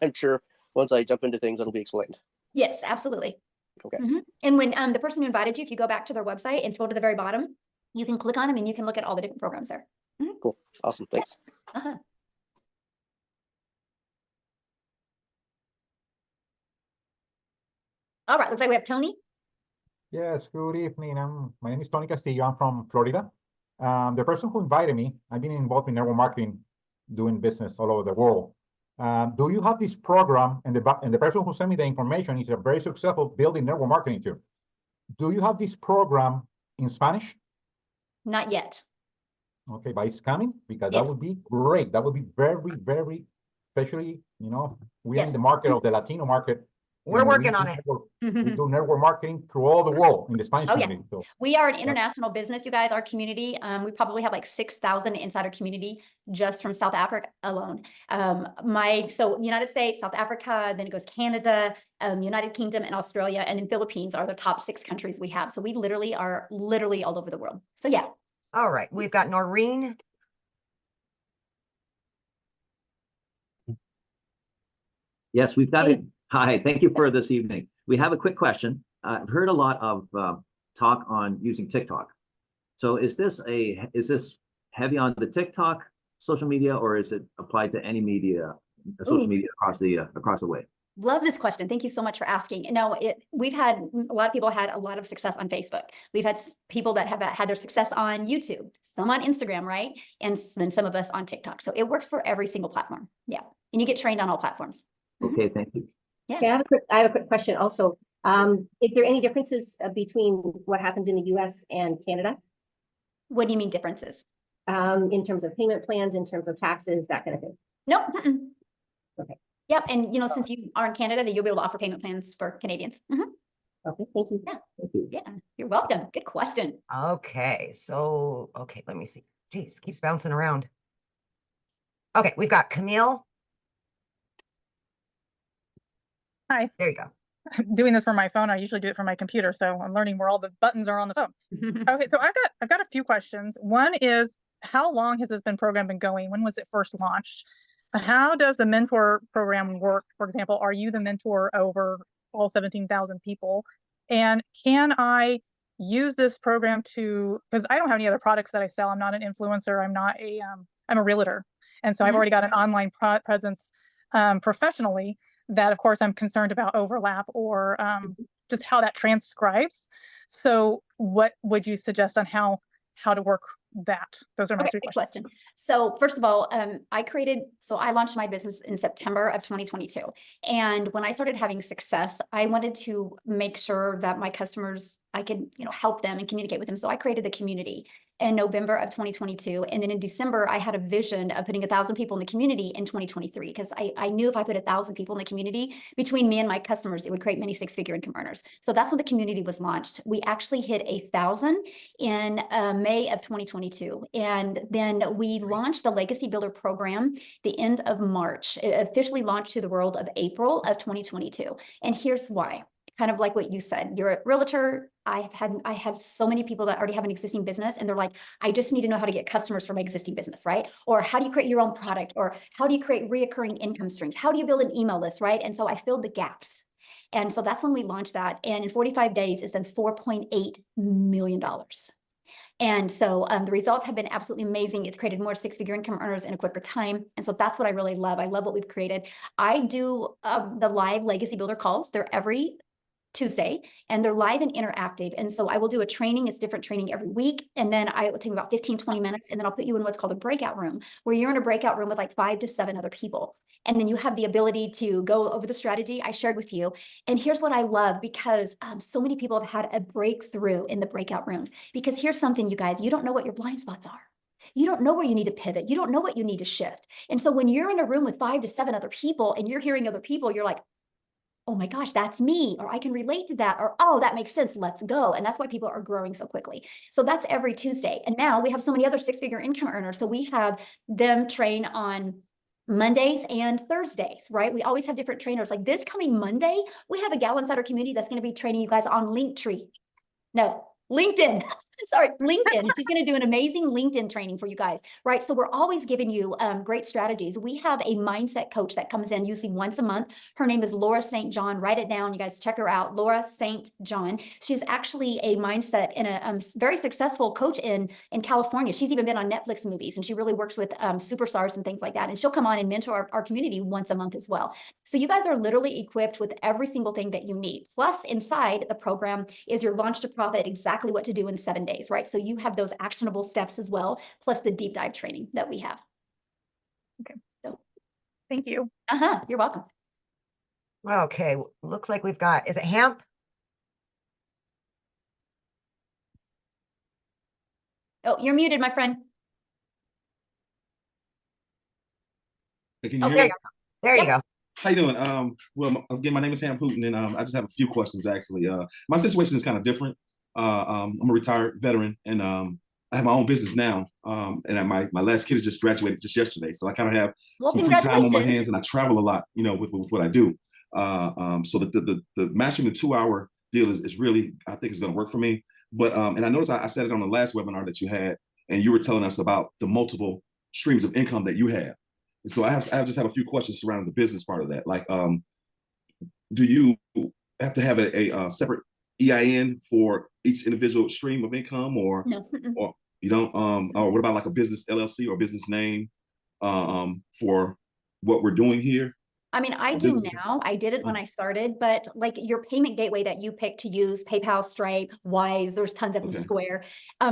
I'm sure once I jump into things, it'll be explained. Yes, absolutely. Okay. And when the person who invited you, if you go back to their website and scroll to the very bottom, you can click on them and you can look at all the different programs there. Cool. Awesome. Thanks. All right, looks like we have Tony. Yes, good evening. My name is Tony Castillo. I'm from Florida. The person who invited me, I've been involved in network marketing, doing business all over the world. Do you have this program? And the person who sent me the information is a very successful building network marketing too. Do you have this program in Spanish? Not yet. Okay, but it's coming, because Yes. that would be great. That would be very, very, especially, you know, we're in Yes. the market of the Latino market. We're and working do on it. We do network marketing through all the world in the Spanish Oh, yeah. community. So We are an international business, you guys. Our community, we probably have like 6,000 inside our community just from South Africa alone. So United States, South Africa, then it goes Canada, United Kingdom, and Australia, and then Philippines are the top 6 countries we have. So we literally are all over the world. So yeah. All right, we've got Noreen. Yes, we've got it. Hi, thank you for this evening. We have a quick question. I've heard a lot of talk on using TikTok. So is this heavy on the TikTok social media, or is it applied to any media, social media across the way? Love this question. Thank you so much for asking. No, we've had a lot of people had a lot of success on Facebook. We've had people that have had their success on YouTube, some on Instagram, right? And then some of us on TikTok. So it works for every single platform. Yeah. And you get trained on all platforms. Okay, thank you. Yeah. Okay, I have a quick question also. Is there any differences between what happens in the US and Canada? What do you mean differences? In terms of payment plans, in terms of taxes, that kind of thing? Nope. Okay. Yep. And since you are in Canada, then you'll be able to offer payment plans for Canadians. Okay, thank you. Yeah. Thank you. Yeah. You're welcome. Good question. Okay, let me see. Geez, keeps bouncing around. Okay, we've got Camille. Hi. There you go. I'm doing this from my phone. I usually do it from my computer, so I'm learning where all the buttons are on the phone. Okay, so I've got a few questions. One is, how long has this program been going? When was it first launched? How does the mentor program work? For example, are you the mentor over all 17,000 people? And can I use this program because I don't have any other products that I sell. I'm not an influencer. I'm a realtor. And so I've already got an online presence professionally that, of course, I'm concerned about overlap or just how that transcribes. So what would you suggest on how to work that? Those are my 3 questions. So first of all, I launched my business in September of 2022. And when I started having success, I wanted to make sure that my customers, I could, help them and communicate with them. So I created the community in November of 2022. And then in December, I had a vision of putting 1,000 people in the community in 2023, because I knew if I put 1,000 people in the community, between me and my customers, it would create many 6-figure income earners. So that's when the community was launched. We actually hit 1,000 in May of 2022. And then we launched the Legacy Builder program the end of March. It officially launched to the world of April of 2022. And here's why. Kind of like what you said, you're a realtor. I have so many people that already have an existing business, and they're like, I just need to know how to get customers for my existing business, right? Or how do you create your own product? Or how do you create reoccurring income streams? How do you build an email list, right? And so I filled the gaps. And so that's when we launched that. And in 45 days, it's done $4.8 million. And so the results have been absolutely amazing. It's created more 6-figure income earners in a quicker time. And so that's what I really love. I love what we've created. I do the live Legacy Builder calls. They're every Tuesday, and they're live and interactive. And so I will do a training. It's different training every week. And then I will take about 15, 20 minutes. And then I'll put you in what's called a breakout room, where you're in a breakout room with like 5 to 7 other people. And then you have the ability to go over the strategy I shared with you. And here's what I love, because so many people have had a breakthrough in the breakout rooms. Because here's something, you guys, you don't know what your blind spots are. You don't know where you need to pivot. You don't know what you need to shift. And so when you're in a room with 5 to 7 other people and you're hearing other people, you're like, oh my gosh, that's me, or I can relate to that, or oh, that makes sense, let's go. And that's why people are growing so quickly. So that's every Tuesday. And now we have so many other 6-figure income earners. So we have them train on Mondays and Thursdays, right? We always have different trainers. Like this coming Monday, we have a Gal Insider community that's going to be training you guys on LinkedIn. Sorry, LinkedIn. She's going to do an amazing LinkedIn training for you guys, right? So we're always giving you great strategies. We have a mindset coach that comes in usually once a month. Her name is Laura St. John. Write it down. You guys check her out. Laura St. John. She's actually a mindset and a very successful coach in California. She's even been on Netflix movies, and she really works with superstars and things like that. And she'll come on and mentor our community once a month as well. So you guys are literally equipped with every single thing that you need. Plus, inside the program is your launch to profit, exactly what to do in 7 days, right? So you have those actionable steps as well, plus the deep dive training that we have. Okay. So thank you. You're welcome. Okay, looks like we've got, is it Hemp? Oh, you're muted, my friend. Can you hear There me? you go. There you go. How you doing? Well, again, my name is Sam Putin, and I just have a few questions actually. My situation is kind of different. I'm a retired veteran, and I have my own business now. And my last kid has just graduated just yesterday, so I kind of have some free time on my hands, and I travel a lot, you know, with what I do. So the mastering the 2-hour deal is really, I think, is going to work for me. But and I noticed I said it on the last webinar that you had, and you were telling us about the multiple streams of income that you have. And so I just have a few questions surrounding the business part of that. Like, do you have to have a separate EIN for each individual stream of income, or no. or you don't? Or what about like a business LLC or business name for what we're doing here? I mean, I do now. I didn't when I started, but like your payment gateway that you pick to use, PayPal, Stripe, Wise, there's tons of them, Square.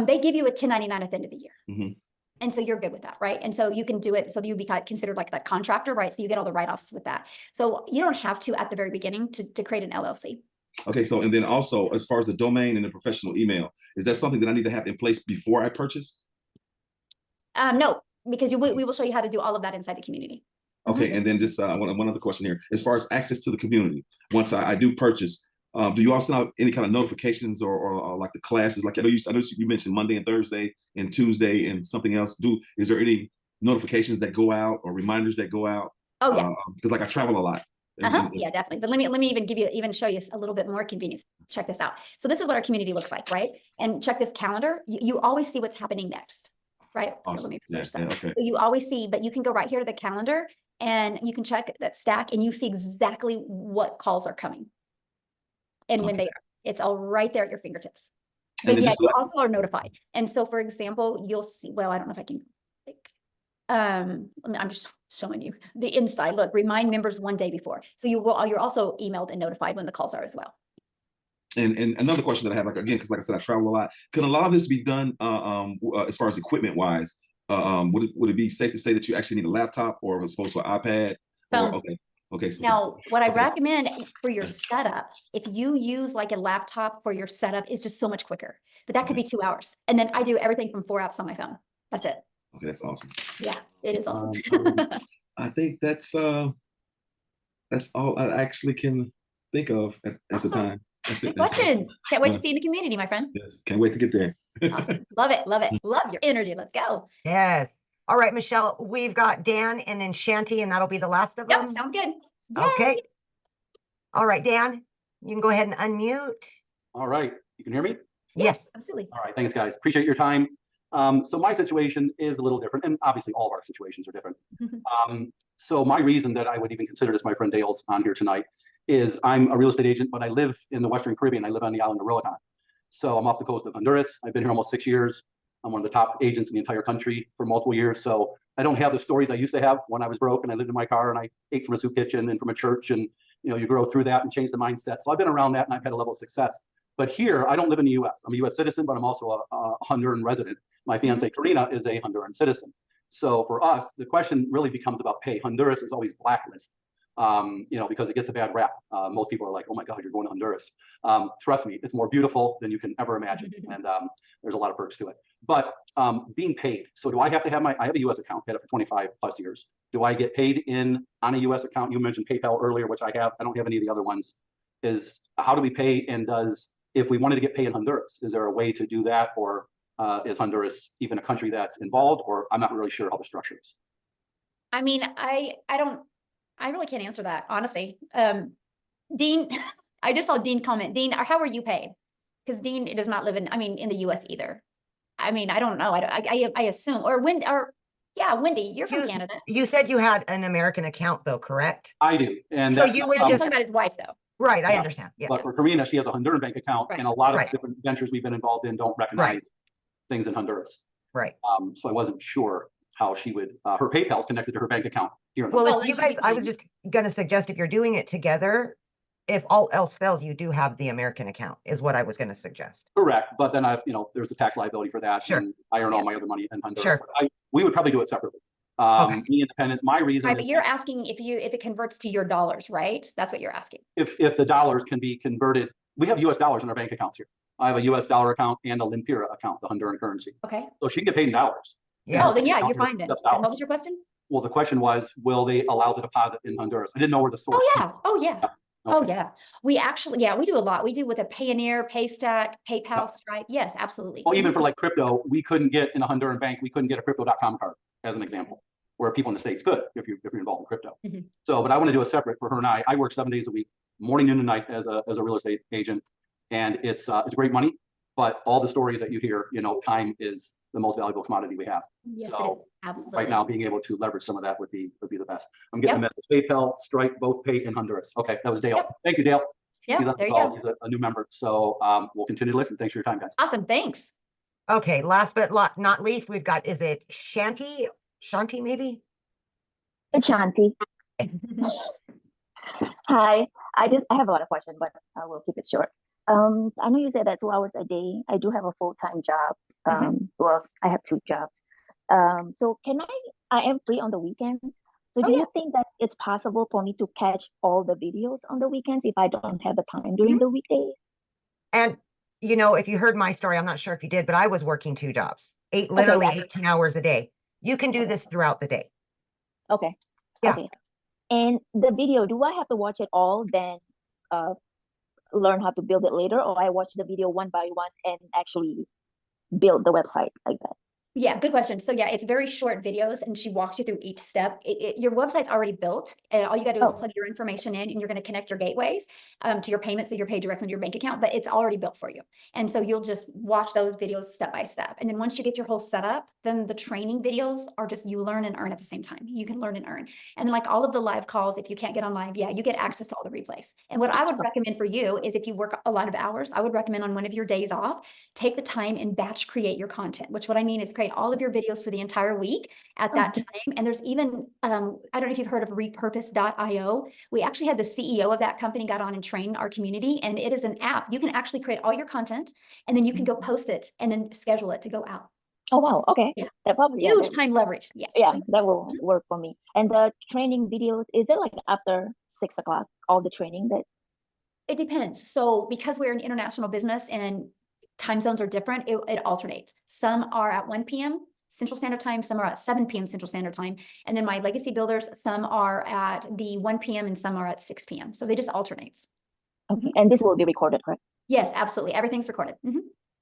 They give you a 1099 at the end of the year. And so you're good with that, right? And so you can do it. So you'd be considered like that contractor, right? So you get all the write-offs with that. So you don't have to at the very beginning to create an LLC. Okay. So, and then also as far as the domain and the professional email, is that something that I need to have in place before I purchase? No, because we will show you how to do all of that inside the community. Okay. And then just one other question here. As far as access to the community, once I do purchase, do you also have any kind of notifications or like the classes? Like I know you mentioned Monday and Thursday and Tuesday and something else. Is there any notifications that go out or reminders that go out? Oh yeah. Because like I travel a lot. Yeah, definitely. But let me even show you a little bit more convenience. Check this out. So this is what our community looks like, right? And check this calendar. You always see what's happening next, right? Awesome. Okay. Okay. So you always see, but you can go right here to the calendar and you can check that stack and you see exactly what calls are coming. And when they are, it's all right there at your fingertips. But yeah, you also are notified. And so, for example, you'll see, well, I don't know if I can, like, I'm just showing you the inside. Look, remind members 1 day before. So you're also emailed and notified when the calls are as well. And another question that I have, like, again, because like I said, I travel a lot. Can a lot of this be done as far as equipment wise? Would it be safe to say that you actually need a laptop or as opposed to an iPad? Or, okay. So now, what I recommend for your setup, if you use like a laptop for your setup, is just so much quicker. But that could be 2 hours. And then I do everything from 4 apps on my phone. That's it. Okay, that's awesome. Yeah, it is awesome. I think that's all I actually can think of at the time. That's it. Good questions. Can't wait to see you in the community, my friend. Yes, can't wait to get there. Awesome. Love it. Love your energy. Let's go. Yes. All right, Michelle, we've got Dan and then Shanti, and that'll be the last of them. Yep, sounds good. Yay. Okay. All right, Dan, you can go ahead and unmute. All right. You can hear me? Yes, absolutely. All right. Thanks, guys. Appreciate your time. So my situation is a little different, and obviously all of our situations are different. So my reason that I would even consider this, my friend Dale's on here tonight, is I'm a real estate agent, but I live in the Western Caribbean. I live on the island of Roatan. So I'm off the coast of Honduras. I've been here almost 6 years. I'm one of the top agents in the entire country for multiple years. So I don't have the stories I used to have when I was broke and I lived in my car and I ate from a soup kitchen and from a church and you grow through that and change the mindset. So I've been around that and I've had a level of success. But here, I don't live in the US. I'm a US citizen, but I'm also a Honduran resident. My fiance, Karina, is a Honduran citizen. So for us, the question really becomes about pay. Honduras is always blacklisted, because it gets a bad rap. Most people are like, oh my God, you're going to Honduras. Trust me, it's more beautiful than you can ever imagine. And there's a lot of perks to it. But being paid. So do I have to have I have a US account, had it for 25 plus years. Do I get paid on a US account? You mentioned PayPal earlier, which I have. I don't have any of the other ones. How do we pay? And if we wanted to get paid in Honduras, is there a way to do that? Or is Honduras even a country that's involved? Or I'm not really sure how the structure is. I mean, I really can't answer that, honestly. Dean, I just saw Dean comment. Dean, how are you paid? Because Dean does not live in the US either. I mean, I don't know. I assume, yeah, Wendy, you're from Canada. You said you had an American account though, correct? I do. And so you would just talking about his wife though. Right, I understand. Yeah. But for Karina, she has a Honduran bank account, and a lot of different ventures we've been involved in don't recognize things in Honduras. Right. So I wasn't sure how she would, her PayPal is connected to her bank account here in Well, if you guys, I was just going to suggest if you're doing it together, if all else fails, you do have the American account is what I was going to suggest. Correct. But then there's a tax liability for that. Sure. And I earn all my other money in Honduras. Sure. We would probably do it separately. Me independent, my reason Right, is but you're asking if it converts to your dollars, right? That's what you're asking. If the dollars can be converted, we have US dollars in our bank accounts here. I have a US dollar account and a Lempira account, the Honduran currency. Okay. So she can get paid in dollars. Yeah. Oh, then yeah, you're fine then. And what was your question? Well, the question was, will they allow the deposit in Honduras? I didn't know where the source. Oh yeah. Oh yeah. Okay. Oh yeah. We actually, we do a lot. We do with a Payoneer, Paystack, PayPal, Stripe. Yes, absolutely. Well, even for like crypto, we couldn't get in a Honduran bank, we couldn't get a crypto.com card as an example, where people in the States could if you're involved in crypto. So, but I want to do a separate for her and I work 7 days a week, morning, noon, and night as a real estate agent. And it's great money, but all the stories that you hear, time is the most valuable commodity we have. Yes, so it is. Absolutely. Right now, being able to leverage some of that would be the best. I'm getting a message. PayPal, Stripe, both pay in Honduras. Okay, that was Dale. Thank you, Dale. Yeah, He's on there the you call. go. He's a new member. So we'll continue to listen. Thanks for your time, guys. Awesome. Thanks. Okay, last but not least, we've got, is it Shanti maybe? It's Shanti. Hi, I have a lot of questions, but I will keep it short. I know you said that 2 hours a day. I do have a full-time job. Well, I have 2 jobs. So I am free on the weekends. So do you think that it's possible for me to catch all the videos on the weekends if I don't have the time during the weekdays? And if you heard my story, I'm not sure if you did, but I was working 2 jobs, literally 18 hours a day. You can do this throughout the day. Okay. Yeah. Okay. And the video, do I have to watch it all, then learn how to build it later, or I watch the video one by one and actually build the website like that? Yeah, good question. So yeah, it's very short videos and she walks you through each step. Your website's already built and all you gotta do is plug your information in and you're gonna connect your gateways to your payment. So you're paid directly to your bank account, but it's already built for you. And so you'll just watch those videos step by step. And then once you get your whole setup, then the training videos are just you learn and earn at the same time. You can learn and earn. And then like all of the live calls, if you can't get on live, you get access to all the replays. And what I would recommend for you is if you work a lot of hours, I would recommend on one of your days off, take the time and batch create your content, which what I mean is create all of your videos for the entire week at that time. And there's even, I don't know if you've heard of repurpose.io. We actually had the CEO of that company got on and train our community, and it is an app. You can actually create all your content and then you can go post it and then schedule it to go out. Oh, wow. Okay. Yeah. That probably huge time leverage. Yes. Yeah, that will work for me. And the training videos, is it like after 6 o'clock, all the training that? It depends. So because we're an international business and time zones are different, it alternates. Some are at 1 p.m. Central Standard Time, some are at 7 p.m. Central Standard Time. And then my legacy builders, some are at the 1 p.m. and some are at 6 p.m. So they just alternates. Okay. And this will be recorded, correct? Yes, absolutely. Everything's recorded.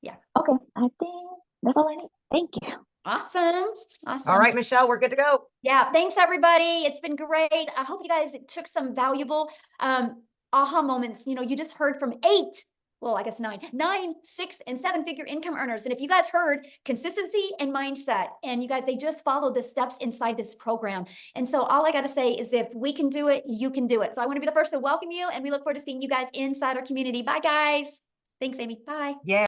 Yeah. Okay. I think that's all I need. Thank you. Awesome. Awesome. All right, Michelle, we're good to go. Yeah. Thanks, everybody. It's been great. I hope you guys took some valuable aha moments. You just heard from 8, well, I guess 9, 6, and 7-figure income earners. And if you guys heard consistency and mindset, and you guys, they just followed the steps inside this program. And so all I got to say is if we can do it, you can do it. So I want to be the first to welcome you, and we look forward to seeing you guys inside our community. Bye, guys. Thanks, Amy. Bye. Yeah.